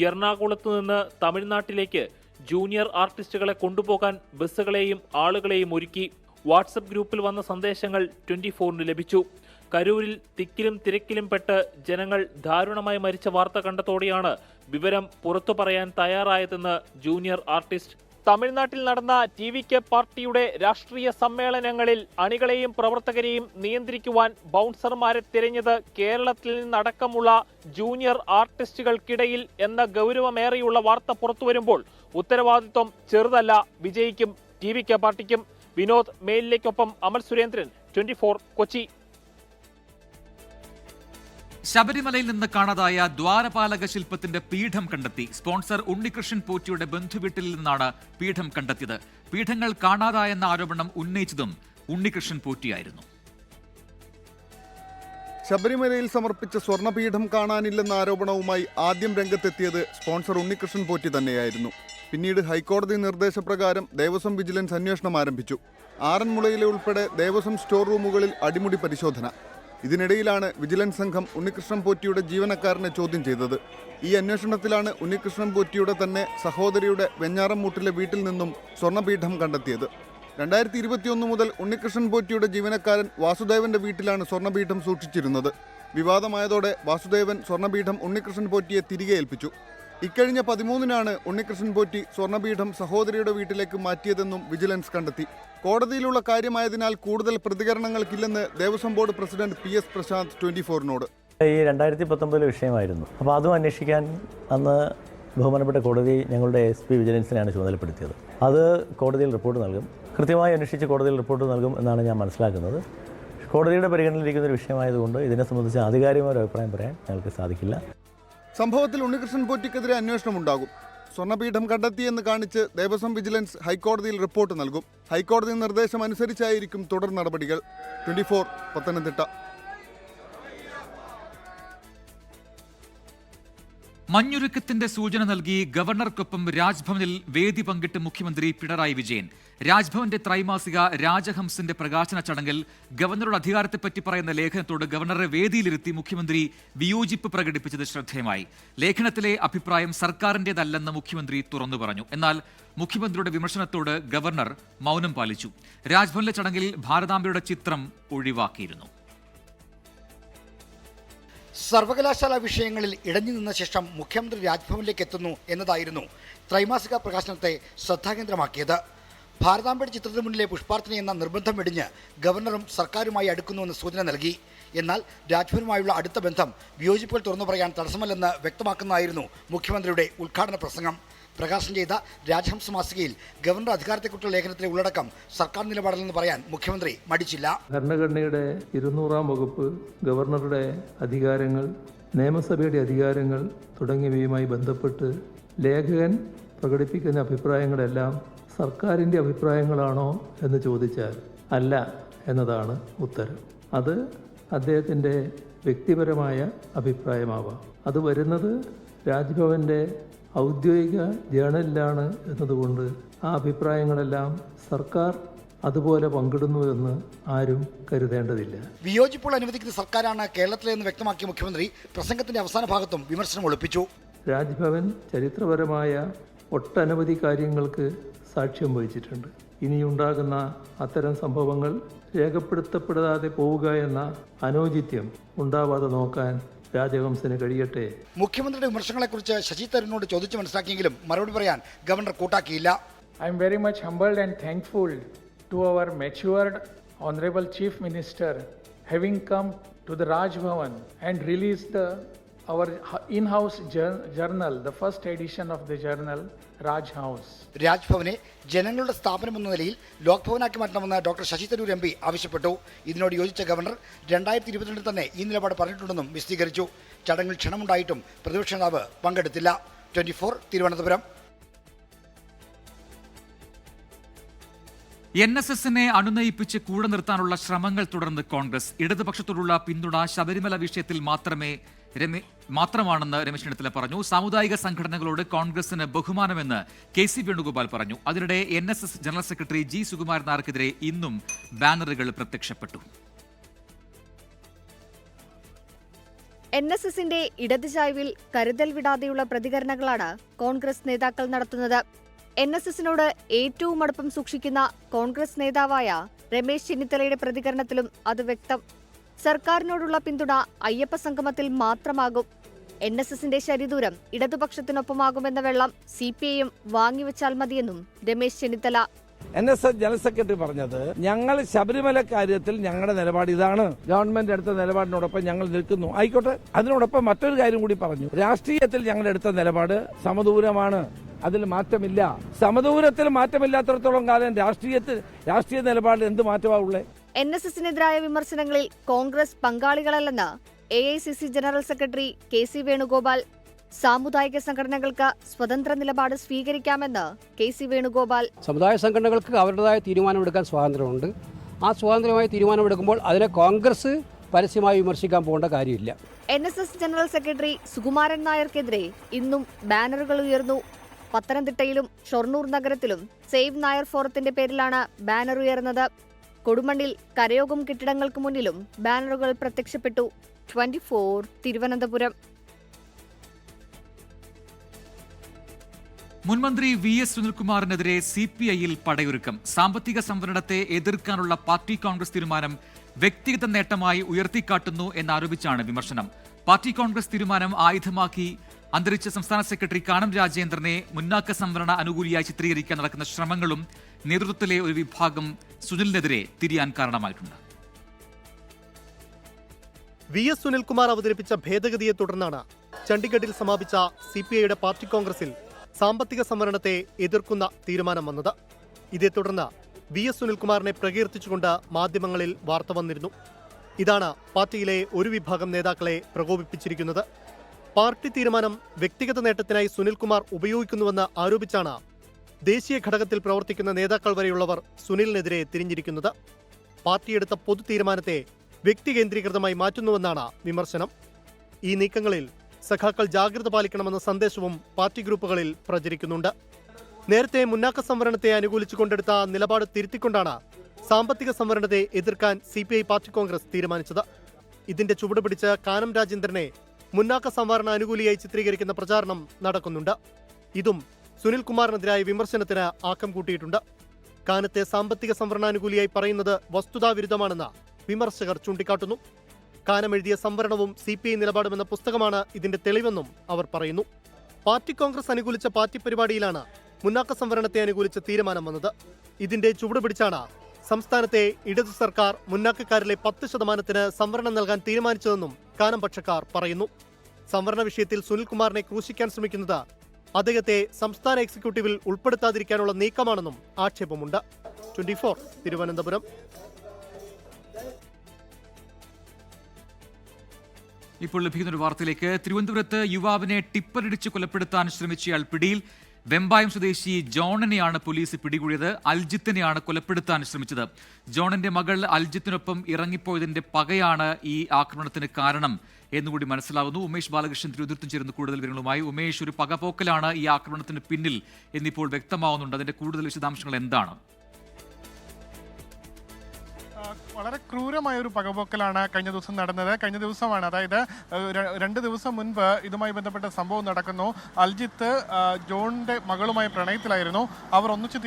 എറണാകുളത്തു നിന്ന് തമിഴ്നാട്ടിലേക്ക് ജൂനിയർ ആർട്ടിസ്റ്റുകളെ കൊണ്ടുപോകാൻ ബസ്സുകളെയും ആളുകളെയും ഒരുക്കി. വാട്സപ്പ് ഗ്രൂപ്പിൽ വന്ന സന്ദേശങ്ങൾ 24 ലഭിച്ചു. കരൂരിൽ തിക്കിലും തിരക്കിലും പെട്ട് ജനങ്ങൾ ദാരുണമായി മരിച്ച വാർത്ത കണ്ടതോടെയാണ് വിവരം പുറത്തു പറയാൻ തയ്യാറായതെന്ന് ജൂനിയർ ആർട്ടിസ്റ്റ്. തമിഴ്നാട്ടിൽ നടന്ന TVK പാർട്ടിയുടെ രാഷ്ട്രീയ സമ്മേളനങ്ങളിൽ അണികളെയും പ്രവർത്തകരെയും നിയന്ത്രിക്കുവാൻ ബൗൺസർമാരെ തിരഞ്ഞത് കേരളത്തിൽ നിന്നടക്കമുള്ള ജൂനിയർ ആർട്ടിസ്റ്റുകൾക്കിടയിൽ എന്ന ഗൗരവമേറെയുള്ള വാർത്ത പുറത്തുവരുമ്പോൾ ഉത്തരവാദിത്വം ചെറുതല്ല വിജയിക്കും TVK പാർട്ടിക്കും. വിനോദ് മെയിലിലേക്കൊപ്പം അമൽ സുരേന്ദ്രൻ, 24 കൊച്ചി. ശബരിമലയിൽ നിന്ന് കാണാതായ ദ്വാരപാലക ശില്പത്തിന്റെ പീഠം കണ്ടെത്തി. സ്പോൺസർ ഉണ്ണികൃഷ്ണൻ പോറ്റിയുടെ ബന്ധുവീട്ടിൽ നിന്നാണ് പീഠം കണ്ടെത്തിയത്. പീഠങ്ങൾ കാണാതായെന്ന ആരോപണം ഉന്നയിച്ചതും ഉണ്ണികൃഷ്ണൻ പോറ്റിയായിരുന്നു. ശബരിമലയിൽ സമർപ്പിച്ച സ്വർണ്ണപീഠം കാണാനില്ലെന്ന ആരോപണവുമായി ആദ്യം രംഗത്തെത്തിയത് സ്പോൺസർ ഉണ്ണികൃഷ്ണൻ പോറ്റി തന്നെയായിരുന്നു. പിന്നീട് ഹൈക്കോടതി നിർദ്ദേശപ്രകാരം ദേവസ്വം വിജിലൻസ് അന്വേഷണം ആരംഭിച്ചു. ആറന്മുളയിലെ ഉൾപ്പെടെ ദേവസ്വം സ്റ്റോർ റൂമുകളിൽ അടിമുടി പരിശോധന. ഇതിനിടയിലാണ് വിജിലൻസ് സംഘം ഉണ്ണികൃഷ്ണൻ പോറ്റിയുടെ ജീവനക്കാരനെ ചോദ്യം ചെയ്തത്. ഈ അന്വേഷണത്തിലാണ് ഉണ്ണികൃഷ്ണൻ പോറ്റിയുടെ തന്നെ സഹോദരിയുടെ വെഞ്ഞാറമ്മൂട്ടിലെ വീട്ടിൽ നിന്നും സ്വർണ്ണപീഠം കണ്ടെത്തിയത്. 2021 മുതൽ ഉണ്ണികൃഷ്ണൻ പോറ്റിയുടെ ജീവനക്കാരൻ വാസുദേവന്റെ വീട്ടിലാണ് സ്വർണ്ണപീഠം സൂക്ഷിച്ചിരുന്നത്. വിവാദമായതോടെ വാസുദേവൻ സ്വർണ്ണപീഠം ഉണ്ണികൃഷ്ണൻ പോറ്റിയെ തിരികെ ഏൽപ്പിച്ചു. ഇക്കഴിഞ്ഞ 13-നാണ് ഉണ്ണികൃഷ്ണൻ പോറ്റി സ്വർണ്ണപീഠം സഹോദരിയുടെ വീട്ടിലേക്ക് മാറ്റിയതെന്നും വിജിലൻസ് കണ്ടെത്തി. കോടതിയിലുള്ള കാര്യമായതിനാൽ കൂടുതൽ പ്രതികരണങ്ങൾക്കില്ലെന്ന് Devaswom board president PS Prasanth 24-നോട്. ഈ 2019 വിഷയമായിരുന്നു. അപ്പോൾ അതും അന്വേഷിക്കാൻ അന്ന് ബഹുമാനപ്പെട്ട കോടതി ഞങ്ങളുടെ SP വിജിലൻസിനെയാണ് ചുമതലപ്പെടുത്തിയത്. അത് കോടതിയിൽ റിപ്പോർട്ട് നൽകും. കൃത്യമായി അന്വേഷിച്ച് കോടതിയിൽ റിപ്പോർട്ട് നൽകും എന്നാണ് ഞാൻ മനസ്സിലാക്കുന്നത്. കോടതിയുടെ പരിഗണനയിലിരിക്കുന്ന ഒരു വിഷയമായതുകൊണ്ട് ഇതിനെ സംബന്ധിച്ച് ആധികാരികമായ ഒരു അഭിപ്രായം പറയാൻ ഞങ്ങൾക്ക് സാധിക്കില്ല. സംഭവത്തിൽ ഉണ്ണികൃഷ്ണൻ പോറ്റിക്കെതിരെ അന്വേഷണമുണ്ടാകും. സ്വർണ്ണപീഠം കണ്ടെത്തിയെന്ന് കാണിച്ച് ദേവസ്വം വിജിലൻസ് ഹൈക്കോടതിയിൽ റിപ്പോർട്ട് നൽകും. ഹൈക്കോടതി നിർദ്ദേശം അനുസരിച്ചായിരിക്കും തുടർ നടപടികൾ. 24 പത്തനംതിട്ട. മഞ്ഞുരുക്കത്തിന്റെ സൂചന നൽകി ഗവർണർക്കൊപ്പം രാജ്ഭവനിൽ വേദി പങ്കിട്ട് മുഖ്യമന്ത്രി പിണറായി വിജയൻ. രാജ്ഭവന്റെ ത്രൈമാസിക രാജഹംസിന്റെ പ്രകാശന ചടങ്ങിൽ ഗവർണറുടെ അധികാരത്തെപ്പറ്റി പറയുന്ന ലേഖനത്തോട് ഗവർണറെ വേദിയിലിരുത്തി മുഖ്യമന്ത്രി വിയോജിപ്പ് പ്രകടിപ്പിച്ചത് ശ്രദ്ധേയമായി. ലേഖനത്തിലെ അഭിപ്രായം സർക്കാരിന്റേതല്ലെന്ന് മുഖ്യമന്ത്രി തുറന്നു പറഞ്ഞു. എന്നാൽ മുഖ്യമന്ത്രിയുടെ വിമർശനത്തോട് ഗവർണർ മൗനം പാലിച്ചു. രാജ്ഭവനിലെ ചടങ്ങിൽ ഭാരതാംബയുടെ ചിത്രം ഒഴിവാക്കിയിരുന്നു. സർവകലാശാല വിഷയങ്ങളിൽ ഇടഞ്ഞു നിന്ന ശേഷം മുഖ്യമന്ത്രി രാജ്ഭവനിലേക്ക് എത്തുന്നു എന്നതായിരുന്നു ത്രൈമാസിക പ്രകാശനത്തെ ശ്രദ്ധാകേന്ദ്രമാക്കിയത്. ഭാരതാംബയുടെ ചിത്രത്തിന് മുന്നിലെ പുഷ്പാർച്ചന എന്ന നിർബന്ധം വെടിഞ്ഞ് ഗവർണറും സർക്കാരുമായി അടുക്കുന്നുവെന്ന് സൂചന നൽകി. എന്നാൽ രാജ്ഭവനുമായുള്ള അടുത്ത ബന്ധം വിയോജിപ്പുകൾ തുറന്നു പറയാൻ തടസ്സമല്ലെന്ന് വ്യക്തമാക്കുന്നതായിരുന്നു മുഖ്യമന്ത്രിയുടെ ഉദ്ഘാടന പ്രസംഗം. പ്രകാശനം ചെയ്ത രാജഹംസ മാസികയിൽ ഗവർണർ അധികാരത്തെക്കുറിച്ചുള്ള ലേഖനത്തിലെ ഉള്ളടക്കം സർക്കാർ നിലപാടിലെന്ന് പറയാൻ മുഖ്യമന്ത്രി മടിച്ചില്ല. ഭരണഘടനയുടെ 200-ാം വകുപ്പ്, ഗവർണറുടെ അധികാരങ്ങൾ, നിയമസഭയുടെ അധികാരങ്ങൾ തുടങ്ങിയവയുമായി ബന്ധപ്പെട്ട് ലേഖകൻ പ്രകടിപ്പിക്കുന്ന അഭിപ്രായങ്ങളെല്ലാം സർക്കാരിൻ്റെ അഭിപ്രായങ്ങളാണോ എന്ന് ചോദിച്ചാൽ അല്ല എന്നതാണ് ഉത്തരം. അത് അദ്ദേഹത്തിൻ്റെ വ്യക്തിപരമായ അഭിപ്രായമാവാം. അത് വരുന്നത് രാജ്ഭവൻ്റെ ഔദ്യോഗിക ജേണലിലാണ് എന്നതുകൊണ്ട് ആ അഭിപ്രായങ്ങളെല്ലാം സർക്കാർ അതുപോലെ പങ്കിടുന്നുവെന്ന് ആരും കരുതേണ്ടതില്ല. വിയോജിപ്പുകൾ അനുവദിക്കുന്ന സർക്കാരാണ് കേരളത്തിലെന്ന് വ്യക്തമാക്കിയ മുഖ്യമന്ത്രി പ്രസംഗത്തിന്റെ അവസാന ഭാഗത്തും വിമർശനം ഒളിപ്പിച്ചു. രാജ്ഭവൻ ചരിത്രപരമായ ഒട്ടനവധി കാര്യങ്ങൾക്ക് സാക്ഷ്യം വഹിച്ചിട്ടുണ്ട്. ഇനിയുണ്ടാകുന്ന അത്തരം സംഭവങ്ങൾ രേഖപ്പെടുത്തപ്പെടാതെ പോവുക എന്ന അനൗചിത്യം ഉണ്ടാവാതെ നോക്കാൻ രാജഹംസന് കഴിയട്ടെ. മുഖ്യമന്ത്രിയുടെ വിമർശനങ്ങളെക്കുറിച്ച് ശശി തരൂരിനോട് ചോദിച്ചു മനസ്സിലാക്കിയെങ്കിലും മറുപടി പറയാൻ ഗവർണർ കൂട്ടാക്കിയില്ല. I am very much humbled and thankful to our matured Honorable Chief Minister having come to the Raj Bhavan and released our in-house journal, the first edition of the journal Raj House. രാജ്ഭവനെ ജനങ്ങളുടെ സ്ഥാപനം എന്ന നിലയിൽ ലോക്ഭവനാക്കി മാറ്റണമെന്ന് ഡോക്ടർ ശശി തരൂർ MP ആവശ്യപ്പെട്ടു. ഇതിനോട് യോജിച്ച ഗവർണർ 2022 തന്നെ ഈ നിലപാട് പറഞ്ഞിട്ടുണ്ടെന്നും വിശദീകരിച്ചു. ചടങ്ങിൽ ക്ഷണമുണ്ടായിട്ടും പ്രതിപക്ഷ നേതാവ് പങ്കെടുത്തില്ല. 24 തിരുവനന്തപുരം. NSSനെ അണുനയിപ്പിച്ച് കൂടെ നിർത്താനുള്ള ശ്രമങ്ങൾ തുടർന്ന് കോൺഗ്രസ്. ഇടതുപക്ഷത്തോടുള്ള പിന്തുണ ശബരിമല വിഷയത്തിൽ മാത്രമാണെന്ന് രമേശ് ചെന്നിത്തല പറഞ്ഞു. സാമുദായിക സംഘടനകളോട് കോൺഗ്രസിന് ബഹുമാനമെന്ന് KC വേണുഗോപാൽ പറഞ്ഞു. അതിനിടെ NSS general secretary G Sukumaran നായർക്കെതിരെ ഇന്നും ബാനറുകൾ പ്രത്യക്ഷപ്പെട്ടു. NSSന്റെ ഇടത് ചായ്വിൽ കരുതൽ വിടാതെയുള്ള പ്രതികരണങ്ങളാണ് കോൺഗ്രസ് നേതാക്കൾ നടത്തുന്നത്. NSSനോട് ഏറ്റവും അടുപ്പം സൂക്ഷിക്കുന്ന കോൺഗ്രസ് നേതാവായ രമേശ് ചെന്നിത്തലയുടെ പ്രതികരണത്തിലും അത് വ്യക്തം. സർക്കാരിനോടുള്ള പിന്തുണ അയ്യപ്പ സംഗമത്തിൽ മാത്രമാകും. NSSന്റെ ശരിദൂരം ഇടതുപക്ഷത്തിനൊപ്പമാകുമെന്ന വെള്ളം CPIM വാങ്ങിവെച്ചാൽ മതിയെന്നും Ramesh Chennithala. NSS general secretary പറഞ്ഞത്, ഞങ്ങൾ ശബരിമല കാര്യത്തിൽ ഞങ്ങളുടെ നിലപാട് ഇതാണ്, ഗവൺമെന്റ് എടുത്ത നിലപാടിനോടൊപ്പം ഞങ്ങൾ നിൽക്കുന്നു. ആയിക്കോട്ടെ. അതിനോടൊപ്പം മറ്റൊരു കാര്യം കൂടി പറഞ്ഞു, രാഷ്ട്രീയത്തിൽ ഞങ്ങൾ എടുത്ത നിലപാട് സമദൂരമാണ്, അതിൽ മാറ്റമില്ല. സമദൂരത്തിൽ മാറ്റമില്ലാത്തിടത്തോളം കാലം രാഷ്ട്രീയ നിലപാടിൽ എന്ത് മാറ്റമാവുള്ളേ? NSSനെതിരായ വിമർശനങ്ങളിൽ കോൺഗ്രസ് പങ്കാളികളല്ലെന്ന് AICC general secretary KC Venugopal. സാമുദായിക സംഘടനകൾക്ക് സ്വതന്ത്ര നിലപാട് സ്വീകരിക്കാമെന്ന് KC വേണുഗോപാൽ. സമുദായ സംഘടനകൾക്ക് അവരുടേതായ തീരുമാനമെടുക്കാൻ സ്വാതന്ത്ര്യമുണ്ട്. ആ സ്വാതന്ത്ര്യമായി തീരുമാനമെടുക്കുമ്പോൾ അതിനെ കോൺഗ്രസ് പരസ്യമായി വിമർശിക്കാൻ പോകേണ്ട കാര്യമില്ല. NSS ജനറൽ സെക്രട്ടറി സുകുമാരൻ നായർക്കെതിരെ ഇന്നും ബാനറുകൾ ഉയർന്നു. പത്തനംതിട്ടയിലും ഷൊർണൂർ നഗരത്തിലും സേവ് നായർ ഫോറത്തിന്റെ പേരിലാണ് ബാനർ ഉയർന്നത്. കൊടുമണ്ണിൽ കരയോഗം കെട്ടിടങ്ങൾക്ക് മുന്നിലും ബാനറുകൾ പ്രത്യക്ഷപ്പെട്ടു. 24 തിരുവനന്തപുരം. മുൻമന്ത്രി VS സുനിൽകുമാറിനെതിരെ CPIയിൽ പടയൊരുക്കം. സാമ്പത്തിക സംവരണത്തെ എതിർക്കാനുള്ള പാർട്ടി കോൺഗ്രസ് തീരുമാനം വ്യക്തിഗത നേട്ടമായി ഉയർത്തിക്കാട്ടുന്നു എന്നാരോപിച്ചാണ് വിമർശനം. പാർട്ടി കോൺഗ്രസ് തീരുമാനം ആയുധമാക്കി അന്തരിച്ച സംസ്ഥാന സെക്രട്ടറി കാനം രാജേന്ദ്രനെ മുന്നാക്ക സംവരണ അനുകൂലിയായി ചിത്രീകരിക്കാൻ നടക്കുന്ന ശ്രമങ്ങളും നേതൃത്വത്തിലെ ഒരു വിഭാഗം സുനിലിനെതിരെ തിരിയാൻ കാരണമായിട്ടുണ്ട്. VS സുനിൽകുമാർ അവതരിപ്പിച്ച ഭേദഗതിയെ തുടർന്നാണ് ചണ്ഡീഗഡിൽ സമാപിച്ച CPIയുടെ പാർട്ടി കോൺഗ്രസിൽ സാമ്പത്തിക സംവരണത്തെ എതിർക്കുന്ന തീരുമാനം വന്നത്. ഇതേ തുടർന്ന് VS സുനിൽകുമാറിനെ പ്രകീർത്തിച്ചുകൊണ്ട് മാധ്യമങ്ങളിൽ വാർത്ത വന്നിരുന്നു. ഇതാണ് പാർട്ടിയിലെ ഒരു വിഭാഗം നേതാക്കളെ പ്രകോപിപ്പിച്ചിരിക്കുന്നത്. പാർട്ടി തീരുമാനം വ്യക്തിഗത നേട്ടത്തിനായി സുനിൽകുമാർ ഉപയോഗിക്കുന്നുവെന്ന് ആരോപിച്ചാണ് ദേശീയ ഘടകത്തിൽ പ്രവർത്തിക്കുന്ന നേതാക്കൾ വരെയുള്ളവർ സുനിലിനെതിരെ തിരിഞ്ഞിരിക്കുന്നത്. പാർട്ടിയെടുത്ത പൊതു തീരുമാനത്തെ വ്യക്തി കേന്ദ്രീകൃതമായി മാറ്റുന്നുവെന്നാണ് വിമർശനം. ഈ നീക്കങ്ങളിൽ സഖാക്കൾ ജാഗ്രത പാലിക്കണമെന്ന സന്ദേശവും പാർട്ടി ഗ്രൂപ്പുകളിൽ പ്രചരിക്കുന്നുണ്ട്. നേരത്തെ മുന്നാക്ക സംവരണത്തെ അനുകൂലിച്ചു കൊണ്ടെടുത്ത നിലപാട് തിരുത്തിക്കൊണ്ടാണ് സാമ്പത്തിക സംവരണത്തെ എതിർക്കാൻ CPI പാർട്ടി കോൺഗ്രസ് തീരുമാനിച്ചത്. ഇതിന്റെ ചുവട് പിടിച്ച് കാനം രാജേന്ദ്രനെ മുന്നാക്ക സംവരണ അനുകൂലിയായി ചിത്രീകരിക്കുന്ന പ്രചാരണം നടക്കുന്നുണ്ട്. ഇതും സുനിൽകുമാറിനെതിരായ വിമർശനത്തിന് ആക്കം കൂട്ടിയിട്ടുണ്ട്. കാനത്തെ സാമ്പത്തിക സംവരണാനുകൂലിയായി പറയുന്നത് വസ്തുതാവിരുദ്ധമാണെന്ന് വിമർശകർ ചൂണ്ടിക്കാട്ടുന്നു. കാനം എഴുതിയ സംവരണവും CPI നിലപാടുമെന്ന പുസ്തകമാണ് ഇതിന്റെ തെളിവെന്നും അവർ പറയുന്നു. പാർട്ടി കോൺഗ്രസ് അനുകൂലിച്ച പാർട്ടി പരിപാടിയിലാണ് മുന്നാക്ക സംവരണത്തെ അനുകൂലിച്ച് തീരുമാനം വന്നത്. ഇതിന്റെ ചുവട് പിടിച്ചാണ് സംസ്ഥാനത്തെ ഇടതു സർക്കാർ മുന്നാക്കക്കാരിലെ 10% സംവരണം നൽകാൻ തീരുമാനിച്ചതെന്നും കാനം പക്ഷക്കാർ പറയുന്നു. സംവരണ വിഷയത്തിൽ സുനിൽകുമാറിനെ ക്രൂശിക്കാൻ ശ്രമിക്കുന്നത് അദ്ദേഹത്തെ സംസ്ഥാന എക്സിക്യൂട്ടീവിൽ ഉൾപ്പെടുത്താതിരിക്കാനുള്ള നീക്കമാണെന്നും ആക്ഷേപമുണ്ട്. 24 തിരുവനന്തപുരം. ഇപ്പോൾ ലഭിക്കുന്ന ഒരു വാർത്തയിലേക്ക്. തിരുവനന്തപുരത്ത് യുവാവിനെ ടിപ്പറിടിച്ച് കൊലപ്പെടുത്താൻ ശ്രമിച്ചയാൾ പിടിയിൽ. വെമ്പായം സ്വദേശി ജോണിനെയാണ് പോലീസ് പിടികൂടിയത്. അൽജിത്തിനെയാണ് കൊലപ്പെടുത്താൻ ശ്രമിച്ചത്. ജോണിന്റെ മകൾ അൽജിത്തിനൊപ്പം ഇറങ്ങിപ്പോയതിന്റെ പകയാണ് ഈ ആക്രമണത്തിന് കാരണം എന്നുകൂടി മനസ്സിലാവുന്നു. ഉമേഷ് ബാലകൃഷ്ണൻ തിരുവനന്തപുരത്തും ചേർന്ന് കൂടുതൽ വിവരങ്ങളുമായി. ഉമേഷ്, ഒരു പകപോക്കലാണ് ഈ ആക്രമണത്തിന് പിന്നിൽ എന്നിപ്പോൾ വ്യക്തമാവുന്നുണ്ട്. അതിന്റെ കൂടുതൽ വിശദാംശങ്ങൾ എന്താണ്? വളരെ ക്രൂരമായ ഒരു പകപോക്കലാണ് കഴിഞ്ഞ ദിവസം നടന്നത്. കഴിഞ്ഞ ദിവസമാണ്, അതായത് 2 ദിവസം മുൻപ് ഇതുമായി ബന്ധപ്പെട്ട സംഭവം നടക്കുന്നു. അൽജിത്ത് ജോണിന്റെ മകളുമായി പ്രണയത്തിലായിരുന്നു. അവർ ഒന്നിച്ച്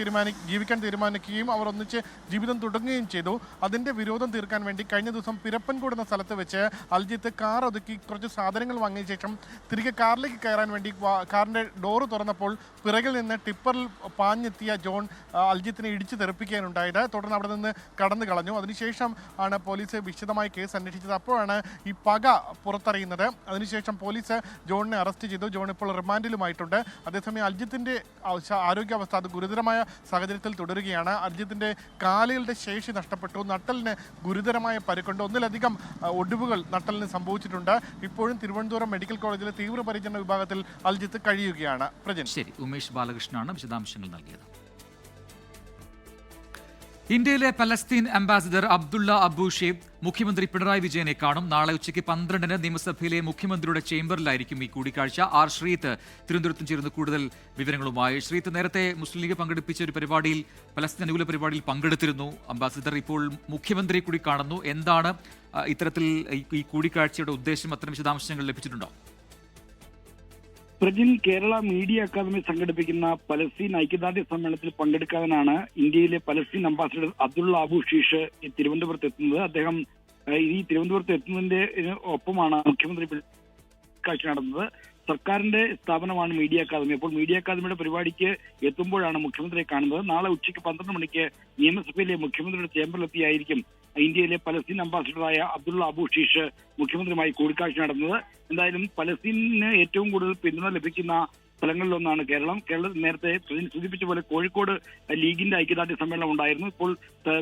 ജീവിക്കാൻ തീരുമാനിക്കുകയും അവർ ഒന്നിച്ച് ജീവിതം തുടങ്ങുകയും ചെയ്തു. അതിന്റെ വിരോധം തീർക്കാൻ വേണ്ടി കഴിഞ്ഞ ദിവസം പിരപ്പൻകൂട് എന്ന സ്ഥലത്ത് വെച്ച് അൽജിത്ത് കാർ ഒതുക്കി കുറച്ച് സാധനങ്ങൾ വാങ്ങിയ ശേഷം തിരികെ കാറിലേക്ക് കയറാൻ വേണ്ടി കാറിന്റെ ഡോറ് തുറന്നപ്പോൾ പിറകിൽ നിന്ന് ടിപ്പറിൽ പാഞ്ഞെത്തിയ ജോൺ അൽജിത്തിനെ ഇടിച്ചു തെറിപ്പിക്കാനുണ്ടായത്. തുടർന്ന് അവിടെ നിന്ന് കടന്നു കളഞ്ഞു. അതിനുശേഷം ആണ് പോലീസ് വിശദമായ കേസ് അന്വേഷിച്ചത്. അപ്പോഴാണ് ഈ പക പുറത്തറിയുന്നത്. അതിനുശേഷം പോലീസ് ജോണിനെ അറസ്റ്റ് ചെയ്തു. ജോൺ ഇപ്പോൾ റിമാൻഡിലുമായിട്ടുണ്ട്. അതേസമയം അൽജിത്തിന്റെ ആരോഗ്യാവസ്ഥ അത് ഗുരുതരമായ സാഹചര്യത്തിൽ തുടരുകയാണ്. അൽജിത്തിന്റെ കാലുകളുടെ ശേഷി നഷ്ടപ്പെട്ടു. നട്ടലിന് ഗുരുതരമായ പരുക്കുണ്ട്. ഒന്നിലധികം ഒടിവുകൾ നട്ടലിന് സംഭവിച്ചിട്ടുണ്ട്. ഇപ്പോഴും തിരുവനന്തപുരം മെഡിക്കൽ കോളേജിലെ തീവ്രപരിചരണ വിഭാഗത്തിൽ അൽജിത്ത് കഴിയുകയാണ്. പ്രജൻ. ശരി, ഉമേഷ് ബാലകൃഷ്ണനാണ് വിശദാംശങ്ങൾ നൽകിയത്. ഇന്ത്യയിലെ പലസ്തീൻ അംബാസിഡർ അബ്ദുള്ള അബു ഷെയ്ബ് മുഖ്യമന്ത്രി പിണറായി വിജയനെ കാണും. നാളെ ഉച്ചയ്ക്ക് 12-ന് നിയമസഭയിലെ മുഖ്യമന്ത്രിയുടെ ചേംബറിലായിരിക്കും ഈ കൂടിക്കാഴ്ച. ആർ ശ്രീത്ത് തിരുവനന്തപുരത്തും ചേർന്ന് കൂടുതൽ വിവരങ്ങളുമായി. ശ്രീത്ത്, നേരത്തെ മുസ്ലിം ലീഗ് പങ്കെടുപ്പിച്ച ഒരു പരിപാടിയിൽ, പലസ്തീൻ അനുകൂല പരിപാടിയിൽ പങ്കെടുത്തിരുന്നു അംബാസിഡർ. ഇപ്പോൾ മുഖ്യമന്ത്രിയെ കൂടി കാണുന്നു. എന്താണ് ഇത്തരത്തിൽ ഈ കൂടിക്കാഴ്ചയുടെ ഉദ്ദേശം? അത്തരം വിശദാംശങ്ങൾ ലഭിച്ചിട്ടുണ്ടോ? പ്രജിൻ, കേരള മീഡിയ അക്കാദമി സംഘടിപ്പിക്കുന്ന പലസ്തീൻ ഐക്യദാർഢ്യ സമ്മേളനത്തിൽ പങ്കെടുക്കാനാണ് ഇന്ത്യയിലെ പലസ്തീൻ അംബാസിഡർ അബ്ദുള്ള അബു ഷീഷ് തിരുവനന്തപുരത്ത് എത്തുന്നത്. അദ്ദേഹം ഈ തിരുവനന്തപുരത്ത് എത്തുന്നതിന്റെ ഒപ്പമാണ് മുഖ്യമന്ത്രി കാഴ്ച നടന്നത്. സർക്കാരിന്റെ സ്ഥാപനമാണ് മീഡിയ അക്കാദമി. അപ്പോൾ മീഡിയ അക്കാദമിയുടെ പരിപാടിക്ക് എത്തുമ്പോഴാണ് മുഖ്യമന്ത്രിയെ കാണുന്നത്. നാളെ ഉച്ചയ്ക്ക് 12 മണിക്ക് നിയമസഭയിലെ മുഖ്യമന്ത്രിയുടെ ചേംബറിലെത്തിയായിരിക്കും ഇന്ത്യയിലെ പലസ്തീൻ അംബാസിഡറായ അബ്ദുള്ള അബു ഷീഷ് മുഖ്യമന്ത്രിയുമായി കൂടിക്കാഴ്ച നടന്നത്. എന്തായാലും പലസ്തീനിന് ഏറ്റവും കൂടുതൽ പിന്തുണ ലഭിക്കുന്ന സ്ഥലങ്ങളിലൊന്നാണ് കേരളം. കേരളത്തിൽ നേരത്തെ സൂചിപ്പിച്ച പോലെ കോഴിക്കോട് ലീഗിന്റെ ഐക്യദാർഢ്യ സമ്മേളനം ഉണ്ടായിരുന്നു. ഇപ്പോൾ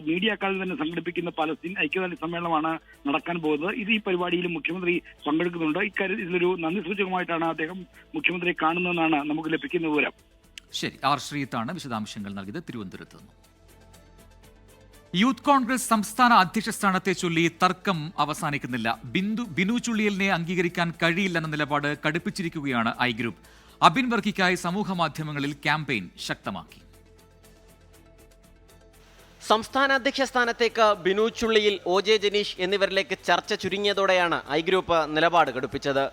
മീഡിയ അക്കാദമി തന്നെ സംഘടിപ്പിക്കുന്ന പലസ്തീൻ ഐക്യദാർഢ്യ സമ്മേളനമാണ് നടക്കാൻ പോകുന്നത്. ഇത് ഈ പരിപാടിയിലും മുഖ്യമന്ത്രി പങ്കെടുക്കുന്നുണ്ട്. ഇക്കാര്യത്തിൽ ഇതിലൊരു നന്ദി സൂചകമായിട്ടാണ് അദ്ദേഹം മുഖ്യമന്ത്രിയെ കാണുന്നതെന്നാണ് നമുക്ക് ലഭിക്കുന്ന വിവരം. ശരി, ആർ ശ്രീത്താണ് വിശദാംശങ്ങൾ നൽകിയത് തിരുവനന്തപുരത്ത് നിന്ന്. യൂത്ത് കോൺഗ്രസ് സംസ്ഥാന അധ്യക്ഷ സ്ഥാനത്തെ ചൊല്ലി തർക്കം അവസാനിക്കുന്നില്ല. ബിനു ചുള്ളിയലിനെ അംഗീകരിക്കാൻ കഴിയില്ലെന്ന നിലപാട് കടുപ്പിച്ചിരിക്കുകയാണ് ഐ ഗ്രൂപ്പ്. അബിൻ വർക്കിക്കായി സമൂഹ മാധ്യമങ്ങളിൽ ക്യാമ്പയിൻ ശക്തമാക്കി. സംസ്ഥാന അധ്യക്ഷ സ്ഥാനത്തേക്ക് ബിനു ചുള്ളിയിൽ, OJ ജനീഷ് എന്നിവരിലേക്ക് ചർച്ച ചുരുങ്ങിയതോടെയാണ് ഐ ഗ്രൂപ്പ് നിലപാട് കടുപ്പിച്ചത്.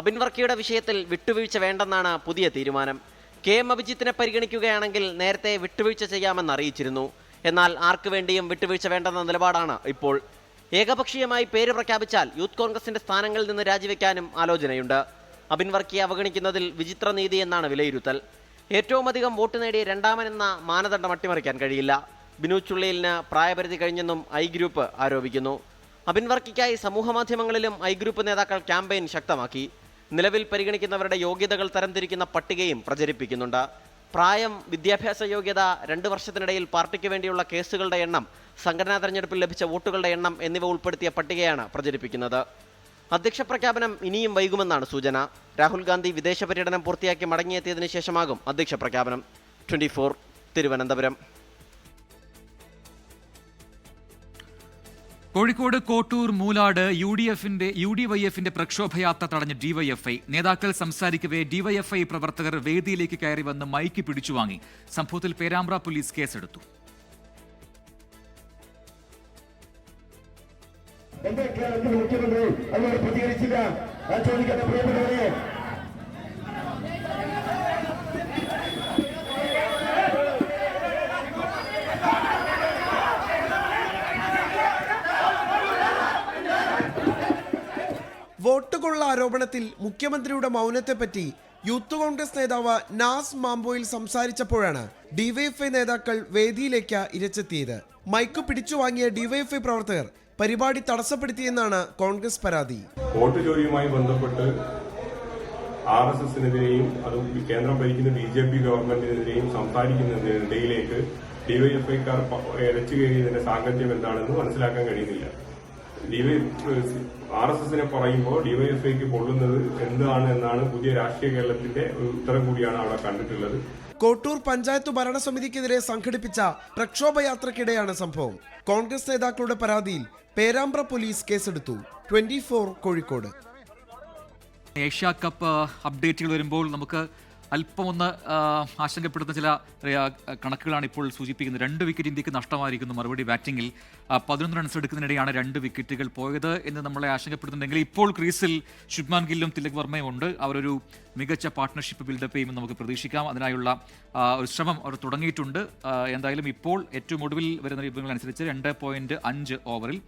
അബിൻ വർക്കിയുടെ വിഷയത്തിൽ വിട്ടുവീഴ്ച വേണ്ടെന്നാണ് പുതിയ തീരുമാനം. KM അഭിജിത്തിനെ പരിഗണിക്കുകയാണെങ്കിൽ നേരത്തെ വിട്ടുവീഴ്ച ചെയ്യാമെന്ന് അറിയിച്ചിരുന്നു. എന്നാൽ ആർക്കു വേണ്ടിയും വിട്ടുവീഴ്ച വേണ്ടെന്ന നിലപാടാണ് ഇപ്പോൾ. ഏകപക്ഷീയമായി പേര് പ്രഖ്യാപിച്ചാൽ യൂത്ത് കോൺഗ്രസിന്റെ സ്ഥാനങ്ങളിൽ നിന്ന് രാജിവെക്കാനും ആലോചനയുണ്ട്. അബിൻ വർക്കിയെ അവഗണിക്കുന്നതിൽ വിചിത്ര നീതി എന്നാണ് വിലയിരുത്തൽ. ഏറ്റവും അധികം വോട്ട് നേടിയ രണ്ടാമനെന്ന മാനദണ്ഡം അട്ടിമറിക്കാൻ കഴിയില്ല. ബിനു ചുള്ളിയലിന് പ്രായപരിധി കഴിഞ്ഞെന്നും ഐ ഗ്രൂപ്പ് ആരോപിക്കുന്നു. അബിൻ വർക്കിക്കായി സമൂഹമാധ്യമങ്ങളിലും ഐ ഗ്രൂപ്പ് നേതാക്കൾ ക്യാമ്പയിൻ ശക്തമാക്കി. നിലവിൽ പരിഗണിക്കുന്നവരുടെ യോഗ്യതകൾ തരംതിരിക്കുന്ന പട്ടികയും പ്രചരിപ്പിക്കുന്നുണ്ട്. പ്രായം, വിദ്യാഭ്യാസ യോഗ്യത, 2 വർഷത്തിനിടയിൽ പാർട്ടിക്ക് വേണ്ടിയുള്ള കേസുകളുടെ എണ്ണം, സംഘടനാ തെരഞ്ഞെടുപ്പിൽ ലഭിച്ച വോട്ടുകളുടെ എണ്ണം എന്നിവ ഉൾപ്പെടുത്തിയ പട്ടികയാണ് പ്രചരിപ്പിക്കുന്നത്. അധ്യക്ഷ പ്രഖ്യാപനം ഇനിയും വൈകുമെന്നാണ് സൂചന. രാഹുൽ ഗാന്ധി വിദേശ പര്യടനം പൂർത്തിയാക്കി മടങ്ങിയെത്തിയതിനു ശേഷമാകും അധ്യക്ഷ പ്രഖ്യാപനം. 24 തിരുവനന്തപുരം. കോഴിക്കോട് കോട്ടൂർ മൂലാട് UDYFന്റെ പ്രക്ഷോഭയാത്ര തടഞ്ഞ് DYFI. നേതാക്കൾ സംസാരിക്കവേ DYFI പ്രവർത്തകർ വേദിയിലേക്ക് കയറി വന്ന് മൈക്ക് പിടിച്ചുവാങ്ങി. സംഭവത്തിൽ പേരാമ്പ്ര പോലീസ് കേസെടുത്തു. മുഖ്യമന്ത്രി അതിനോട് പ്രതികരിച്ചില്ല. ചോദിക്കുന്ന പ്രിയപ്പെട്ടവരെ, വോട്ട് കൊള്ള ആരോപണത്തിൽ മുഖ്യമന്ത്രിയുടെ മൗനത്തെപ്പറ്റി യൂത്ത് കോൺഗ്രസ് നേതാവ് നാസ് മാംബോയിൽ സംസാരിച്ചപ്പോഴാണ് ഡിവൈഎഫ്ഐ നേതാക്കൾ വേദിയിലേക്ക് ഇരച്ചെത്തിയത്. മൈക്ക് പിടിച്ചു വാങ്ങിയ ഡിവൈഎഫ്ഐ പ്രവർത്തകർ പരിപാടി തടസ്സപ്പെടുത്തിയെന്നാണ് കോൺഗ്രസ് പരാതി. വോട്ട് ചോദ്യവുമായി ബന്ധപ്പെട്ട് RSSനെതിരെയും അത് കേന്ദ്രം ഭരിക്കുന്ന BJP ഗവൺമെന്റിനെതിരെയും സംസാരിക്കുന്നതിനിടയിലേക്ക് ഡിവൈഎഫ്ഐക്കാർ ഇരച്ചു കയറിയതിന്റെ സാഹചര്യം എന്താണെന്ന് മനസ്സിലാക്കാൻ കഴിയുന്നില്ല. RSSനെ പറയുമ്പോൾ ഡിവൈഎഫ്ഐക്ക് പൊള്ളുന്നത് എന്താണ് എന്നാണ് പുതിയ രാഷ്ട്രീയ കേരളത്തിന്റെ ഒരു ഉത്തരം കൂടിയാണ് അവിടെ കണ്ടിട്ടുള്ളത്. കോട്ടൂർ പഞ്ചായത്ത് ഭരണസമിതിക്കെതിരെ സംഘടിപ്പിച്ച പ്രക്ഷോഭയാത്രയ്ക്കിടെയാണ് സംഭവം. കോൺഗ്രസ് നേതാക്കളുടെ പരാതിയിൽ പേരാമ്പ്ര പോലീസ് കേസെടുത്തു. 24 കോഴിക്കോട്. ഏഷ്യ കപ്പ് അപ്ഡേറ്റുകൾ വരുമ്പോൾ നമുക്ക് അല്പമൊന്ന് ആശങ്കപ്പെടുന്ന ചില കണക്കുകളാണ് ഇപ്പോൾ സൂചിപ്പിക്കുന്നത്. 2 വിക്കറ്റ് ഇന്ത്യക്ക് നഷ്ടമായിരിക്കുന്നു മറുപടി ബാറ്റിംഗിൽ. 11 റൺസ് എടുക്കുന്നതിനിടെയാണ് 2 വിക്കറ്റുകൾ പോയത് എന്ന് നമ്മളെ ആശങ്കപ്പെടുന്നുണ്ടെങ്കിൽ ഇപ്പോൾ ക്രീസിൽ ശുഭ്മാൻ ഗില്ലും തിലക് വർമ്മയും ഉണ്ട്. അവരൊരു മികച്ച പാർട്ട്ണർഷിപ്പ് ബിൽഡപ്പ് ചെയ്യുമെന്ന് നമുക്ക് പ്രതീക്ഷിക്കാം. അതിനായുള്ള ഒരു ശ്രമം അവർ തുടങ്ങിയിട്ടുണ്ട്. എന്തായാലും ഇപ്പോൾ ഏറ്റവും ഒടുവിൽ വരുന്ന വിവരങ്ങൾ അനുസരിച്ച് 2.5 ഓവറിൽ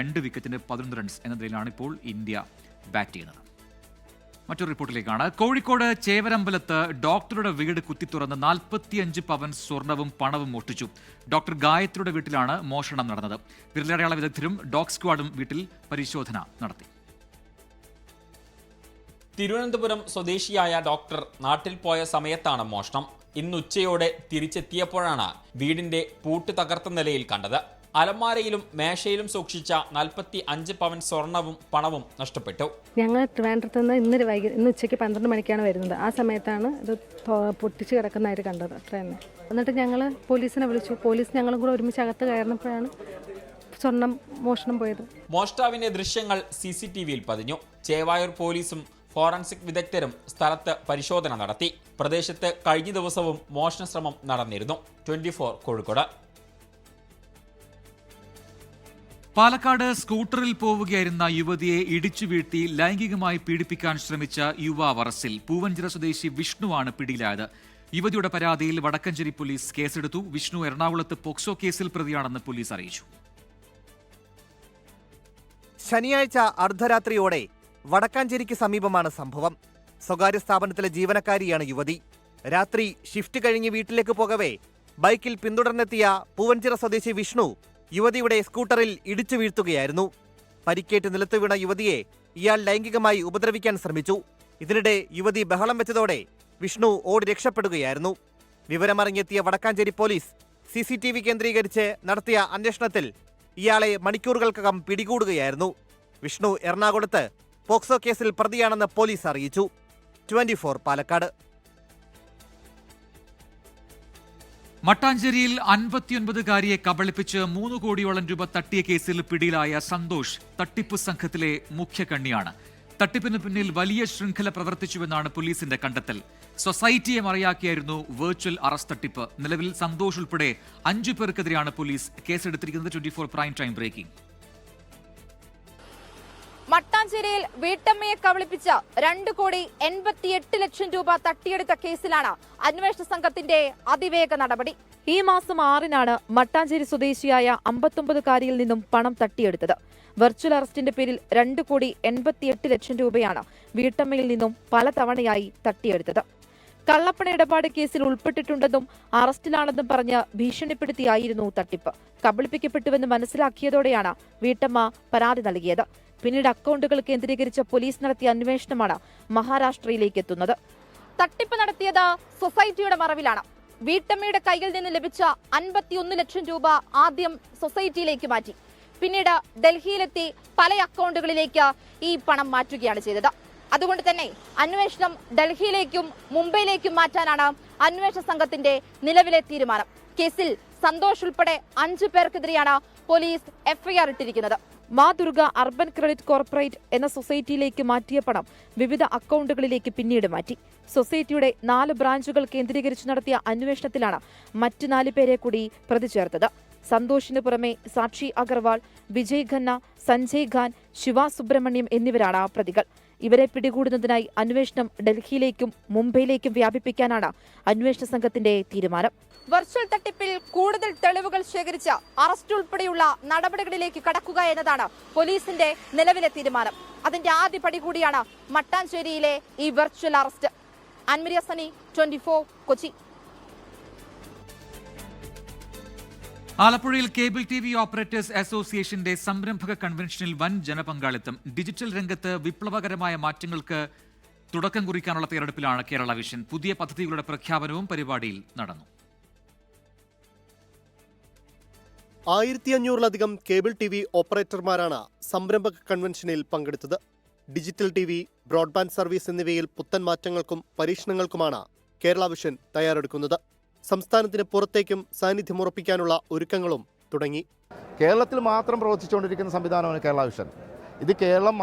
2 വിക്കറ്റിന് 11 റൺസ് എന്ന നിലയിലാണ് ഇപ്പോൾ ഇന്ത്യ ബാറ്റ് ചെയ്യുന്നത്. മറ്റൊരു റിപ്പോർട്ടിലേക്കാണ്. കോഴിക്കോട് ചേവരമ്പലത്ത് ഡോക്ടറുടെ വീട് കുത്തിത്തുറന്ന് 45 പവൻ സ്വർണവും പണവും മോഷ്ടിച്ചു. ഡോക്ടർ ഗായത്രിയുടെ വീട്ടിലാണ് മോഷണം നടന്നത്. വിരലടയാള വിദഗ്ധരും ഡോഗ് സ്ക്വാഡും വീട്ടിൽ പരിശോധന നടത്തി. തിരുവനന്തപുരം സ്വദേശിയായ ഡോക്ടർ നാട്ടിൽ പോയ സമയത്താണ് മോഷണം. ഇന്ന് ഉച്ചയോടെ തിരിച്ചെത്തിയപ്പോഴാണ് വീടിന്റെ പൂട്ട് തകർത്ത നിലയിൽ കണ്ടത്. അലമാരയിലും മേശയിലും സൂക്ഷിച്ച 45 പവൻ സ്വർണവും പണവും നഷ്ടപ്പെട്ടു. ഞങ്ങൾ ട്രിവാൻഡ്രത്ത് നിന്ന് ഇന്ന് ഉച്ചയ്ക്ക് 12 മണിക്കാണ് വരുന്നത്. ആ സമയത്താണ് ഇത് പൊട്ടിച്ച് കിടക്കുന്നതായിട്ട് കണ്ടത്. അത്ര തന്നെ. എന്നിട്ട് ഞങ്ങൾ പോലീസിനെ വിളിച്ചു. പോലീസ് ഞങ്ങളും കൂടെ ഒരുമിച്ച് അകത്ത് കയറുന്നപ്പോഴാണ് സ്വർണം മോഷണം പോയത്. മോഷ്ടാവിന്റെ ദൃശ്യങ്ങൾ CCTVയിൽ പതിഞ്ഞു. ചേവായൂർ പോലീസും ഫോറൻസിക് വിദഗ്ധരും സ്ഥലത്ത് പരിശോധന നടത്തി. പ്രദേശത്ത് കഴിഞ്ഞ ദിവസവും മോഷണ ശ്രമം നടന്നിരുന്നു. 24 കോഴിക്കോട്. പാലക്കാട് സ്കൂട്ടറിൽ പോവുകയായിരുന്ന യുവതിയെ ഇടിച്ചു വീഴ്ത്തി ലൈംഗികമായി പീഡിപ്പിക്കാൻ ശ്രമിച്ച യുവാവ് അറസ്റ്റിൽ. പൂവഞ്ചിറ സ്വദേശി വിഷ്ണുവാണ് പിടിയിലായത്. യുവതിയുടെ പരാതിയിൽ വടക്കഞ്ചേരി പോലീസ് കേസെടുത്തു. വിഷ്ണു എറണാകുളത്ത് പോക്സോ കേസിൽ പ്രതിയാണെന്ന് പോലീസ് അറിയിച്ചു. ശനിയാഴ്ച അർദ്ധരാത്രിയോടെ വടക്കാഞ്ചേരിക്ക് സമീപമാണ് സംഭവം. സ്വകാര്യ സ്ഥാപനത്തിലെ ജീവനക്കാരിയാണ് യുവതി. രാത്രി ഷിഫ്റ്റ് കഴിഞ്ഞ് വീട്ടിലേക്ക് പോകവേ ബൈക്കിൽ പിന്തുടർന്നെത്തിയ പൂവഞ്ചിറ സ്വദേശി വിഷ്ണു യുവതിയുടെ സ്കൂട്ടറിൽ ഇടിച്ചു വീഴ്ത്തുകയായിരുന്നു. പരിക്കേറ്റ് നിലത്ത് വീണ യുവതിയെ ഇയാൾ ലൈംഗികമായി ഉപദ്രവിക്കാൻ ശ്രമിച്ചു. ഇതിനിടെ യുവതി ബഹളം വെച്ചതോടെ വിഷ്ണു ഓടി രക്ഷപ്പെടുകയായിരുന്നു. വിവരമറിഞ്ഞെത്തിയ വടക്കാഞ്ചേരി പോലീസ് CCTV കേന്ദ്രീകരിച്ച് നടത്തിയ അന്വേഷണത്തിൽ ഇയാളെ മണിക്കൂറുകൾക്കകം പിടികൂടുകയായിരുന്നു. വിഷ്ണു എറണാകുളത്ത് പോക്സോ കേസിൽ പ്രതിയാണെന്ന് പോലീസ് അറിയിച്ചു. 24 പാലക്കാട്. മട്ടാഞ്ചേരിയിൽ 59കാരിയെ കബളിപ്പിച്ച് 3 കോടിയോളം രൂപ തട്ടിയ കേസിൽ പിടിയിലായ സന്തോഷ് തട്ടിപ്പ് സംഘത്തിലെ മുഖ്യ കണ്ണിയാണ്. തട്ടിപ്പിന് പിന്നിൽ വലിയ ശൃംഖല പ്രവർത്തിച്ചുവെന്നാണ് പോലീസിന്റെ കണ്ടെത്തൽ. സൊസൈറ്റിയെ മറയാക്കിയായിരുന്നു വെർച്വൽ അറസ്റ്റ് തട്ടിപ്പ്. നിലവിൽ സന്തോഷ് ഉൾപ്പെടെ 5 പേർക്കെതിരെയാണ് പോലീസ് കേസെടുത്തിരിക്കുന്നത്. 24 പ്രൈം ടൈം ബ്രേക്കിംഗ്. മട്ടാഞ്ചേരിയിൽ വീട്ടമ്മയെ കബളിപ്പിച്ച 2,88 ലക്ഷം രൂപ തട്ടിയെടുത്ത കേസിലാണ് അന്വേഷണ സംഘത്തിന്റെ അതിവേഗ നടപടി. ഈ മാസം 6-നാണ് മട്ടാഞ്ചേരി സ്വദേശിയായ 59കാരിയിൽ നിന്നും പണം തട്ടിയെടുത്തത്. വെർച്വൽ അറസ്റ്റിന്റെ പേരിൽ 2,88 ലക്ഷം രൂപയാണ് വീട്ടമ്മയിൽ നിന്നും പലതവണയായി തട്ടിയെടുത്തത്. കള്ളപ്പണ ഇടപാട് കേസിൽ ഉൾപ്പെട്ടിട്ടുണ്ടെന്നും അറസ്റ്റിലാണെന്നും പറഞ്ഞ് ഭീഷണിപ്പെടുത്തിയായിരുന്നു തട്ടിപ്പ്. കബളിപ്പിക്കപ്പെട്ടുവെന്ന് മനസ്സിലാക്കിയതോടെയാണ് വീട്ടമ്മ പരാതി നൽകിയത്. പിന്നീട് അക്കൗണ്ടുകൾ കേന്ദ്രീകരിച്ച പോലീസ് നടത്തിയ അന്വേഷണമാണ് മഹാരാഷ്ട്രയിലേക്ക് എത്തുന്നത്. തട്ടിപ്പ് നടത്തിയത് സൊസൈറ്റിയുടെ മറവിലാണ്. വീട്ടമ്മയുടെ കയ്യിൽ നിന്ന് ലഭിച്ച 51 ലക്ഷം രൂപ ആദ്യം സൊസൈറ്റിയിലേക്ക് മാറ്റി. പിന്നീട് ഡൽഹിയിലെത്തി പല അക്കൗണ്ടുകളിലേക്ക് ഈ പണം മാറ്റുകയാണ് ചെയ്തത്. അതുകൊണ്ട് തന്നെ അന്വേഷണം ഡൽഹിയിലേക്കും മുംബൈയിലേക്കും മാറ്റാനാണ് അന്വേഷണ സംഘത്തിന്റെ നിലവിലെ തീരുമാനം. കേസിൽ സന്തോഷ് ഉൾപ്പെടെ 5 പേർക്കെതിരെയാണ് പോലീസ് FIR ഇട്ടിരിക്കുന്നത്. മാതൃക അർബൻ ക്രെഡിറ്റ് കോർപ്പറേറ്റ് എന്ന സൊസൈറ്റിയിലേക്ക് മാറ്റിയ പണം വിവിധ അക്കൗണ്ടുകളിലേക്ക് പിന്നീട് മാറ്റി. സൊസൈറ്റിയുടെ 4 ബ്രാഞ്ചുകൾ കേന്ദ്രീകരിച്ച് നടത്തിയ അന്വേഷണത്തിലാണ് മറ്റ് 4 പേരെ കൂടി പ്രതി ചേർത്തത്. സന്തോഷിന് പുറമെ സാക്ഷി അഗർവാൾ, വിജയ് ഖന്ന, സഞ്ജയ് ഖാൻ, ശിവ സുബ്രഹ്മണ്യം എന്നിവരാണ് പ്രതികൾ. ഇവരെ പിടികൂടുന്നതിനായി അന്വേഷണം ഡൽഹിയിലേക്കും മുംബൈയിലേക്കും വ്യാപിപ്പിക്കാനാണ് അന്വേഷണ സംഘത്തിന്റെ തീരുമാനം. വെർച്വൽ തട്ടിപ്പിൽ കൂടുതൽ തെളിവുകൾ ശേഖരിച്ച് അറസ്റ്റ് ഉൾപ്പെടെയുള്ള നടപടികളിലേക്ക് കടക്കുക എന്നതാണ് പോലീസിന്റെ നിലവിലെ തീരുമാനം. അതിന്റെ ആദ്യ പടി കൂടിയാണ് മട്ടാഞ്ചേരിയിലെ ഈ വെർച്വൽ അറസ്റ്റ്. അൻമരിയ സനി, 24 കൊച്ചി. ആലപ്പുഴയിൽ കേബിൾ TV ഓപ്പറേറ്റേഴ്സ് അസോസിയേഷന്റെ സംരംഭക കൺവെൻഷനിൽ വൻ ജനപങ്കാളിത്തം. ഡിജിറ്റൽ രംഗത്ത് വിപ്ലവകരമായ മാറ്റങ്ങൾക്ക് തുടക്കം കുറിക്കാനുള്ള തയ്യാറെടുപ്പിലാണ് കേരള വിഷൻ. പുതിയ പദ്ധതികളുടെ പ്രഖ്യാപനവും പരിപാടിയിൽ നടന്നു. 1500-ലധികം കേബിൾ TV ഓപ്പറേറ്റർമാരാണ് സംരംഭക കൺവെൻഷനിൽ പങ്കെടുത്തത്. ഡിജിറ്റൽ TV, ബ്രോഡ്ബാൻഡ് സർവീസ് എന്നിവയിൽ പുത്തൻ മാറ്റങ്ങൾക്കും പരീക്ഷണങ്ങൾക്കുമാണ് കേരള വിഷൻ തയ്യാറെടുക്കുന്നത്. സംസ്ഥാനത്തിന് പുറത്തേക്കും സാന്നിധ്യം ഉറപ്പിക്കാനുള്ള ഒരുക്കങ്ങളും തുടങ്ങി. കേരളത്തിൽ മാത്രം പ്രവർത്തിച്ചുകൊണ്ടിരിക്കുന്ന സംവിധാനമാണ് കേരള വിഷൻ. ഇത് കേരളം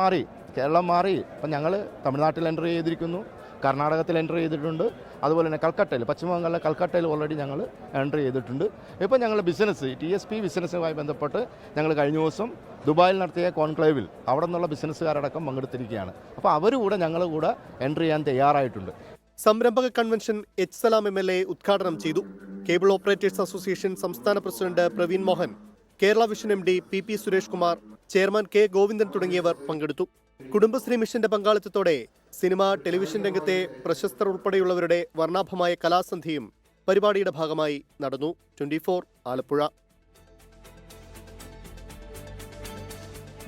മാറി ഇപ്പം ഞങ്ങൾ തമിഴ്നാട്ടിൽ എൻ്റർ ചെയ്തിരിക്കുന്നു, കർണാടകത്തിൽ എൻ്റർ ചെയ്തിട്ടുണ്ട്, അതുപോലെ തന്നെ കൽക്കട്ടയിൽ, പശ്ചിമ ബംഗാളിലെ കൽക്കട്ടയിൽ ഓൾറെഡി ഞങ്ങൾ എൻ്റർ ചെയ്തിട്ടുണ്ട്. ഇപ്പോൾ ഞങ്ങൾ ബിസിനസ് TSP ബിസിനസ്സുമായി ബന്ധപ്പെട്ട് ഞങ്ങൾ കഴിഞ്ഞ ദിവസം ദുബായിൽ നടത്തിയ കോൺക്ലേവിൽ അവിടെ നിന്നുള്ള ബിസിനസ്സുകാരടക്കം പങ്കെടുത്തിരിക്കുകയാണ്. അപ്പോൾ അവർ കൂടെ ഞങ്ങൾ കൂടെ എൻ്റർ ചെയ്യാൻ തയ്യാറായിട്ടുണ്ട്. സംരംഭക കൺവെൻഷൻ എച്ച് സലാം MLA ഉദ്ഘാടനം ചെയ്തു. കേബിൾ ഓപ്പറേറ്റേഴ്സ് അസോസിയേഷൻ സംസ്ഥാന president Praveen Mohan, Kerala vision MD PP Suresh Kumar, chairman K Govindan തുടങ്ങിയവർ പങ്കെടുത്തു. കുടുംബശ്രീ മിഷന്റെ പങ്കാളിത്തത്തോടെ സിനിമ, ടെലിവിഷൻ രംഗത്തെ പ്രശസ്തർ ഉൾപ്പെടെയുള്ളവരുടെ വർണ്ണാഭമായ കലാസന്ധിയും പരിപാടിയുടെ ഭാഗമായി നടന്നു. 24 Alappuzha.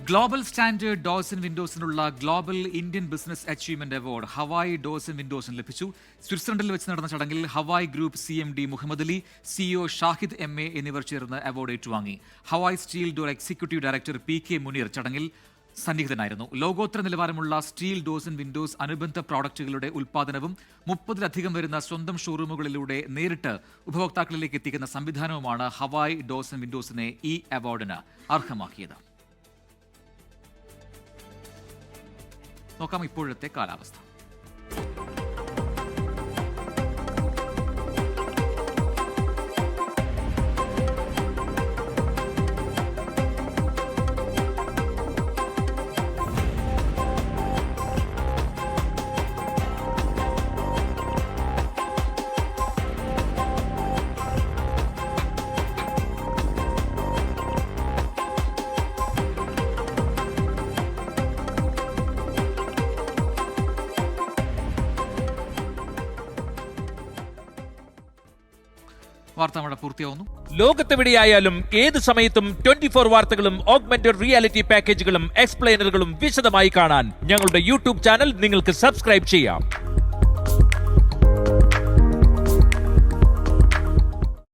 Global standard doors and വിൻഡോസിനുള്ള global Indian business achievement award Hawaii doors and വിൻഡോസിന് ലഭിച്ചു. സ്വിറ്റ്സർലൻഡിൽ വെച്ച് നടന്ന ചടങ്ങിൽ Hawaii group CMD Muhammad Ali, CEO Shahid MA എന്നിവർ ചേർന്ന് അവാർഡ് ഏറ്റുവാങ്ങി. Hawaii steel door executive director PK Muneer ചടങ്ങിൽ സന്നിഹിതനായിരുന്നു. ലോകോത്തര നിലവാരമുള്ള സ്റ്റീൽ ഡോഴ്സ് ആൻഡ് വിൻഡോസ് അനുബന്ധ പ്രോഡക്റ്റുകളുടെ ഉൽപ്പാദനവും 30-ലധികം വരുന്ന സ്വന്തം ഷോറൂമുകളിലൂടെ നേരിട്ട് ഉപഭോക്താക്കളിലേക്ക് എത്തിക്കുന്ന സംവിധാനവുമാണ് ഹവായി ഡോഴ്സ് ആൻഡ് വിൻഡോസിനെ ഈ അവാർഡിന് അർഹമാക്കിയത്. നോക്കാം ഇപ്പോഴത്തെ കാലാവസ്ഥ. വാർത്താമഴ പൂർത്തിയാവുന്നു. ലോകത്തെവിടെയായാലും ഏത് സമയത്തും 24 വാർത്തകളും ഓഗ്മെന്റഡ് റിയാലിറ്റി പാക്കേജുകളും എക്സ്പ്ലെയിനറുകളും വിശദമായി കാണാൻ ഞങ്ങളുടെ YouTube ചാനൽ നിങ്ങൾക്ക് സബ്സ്ക്രൈബ് ചെയ്യാം.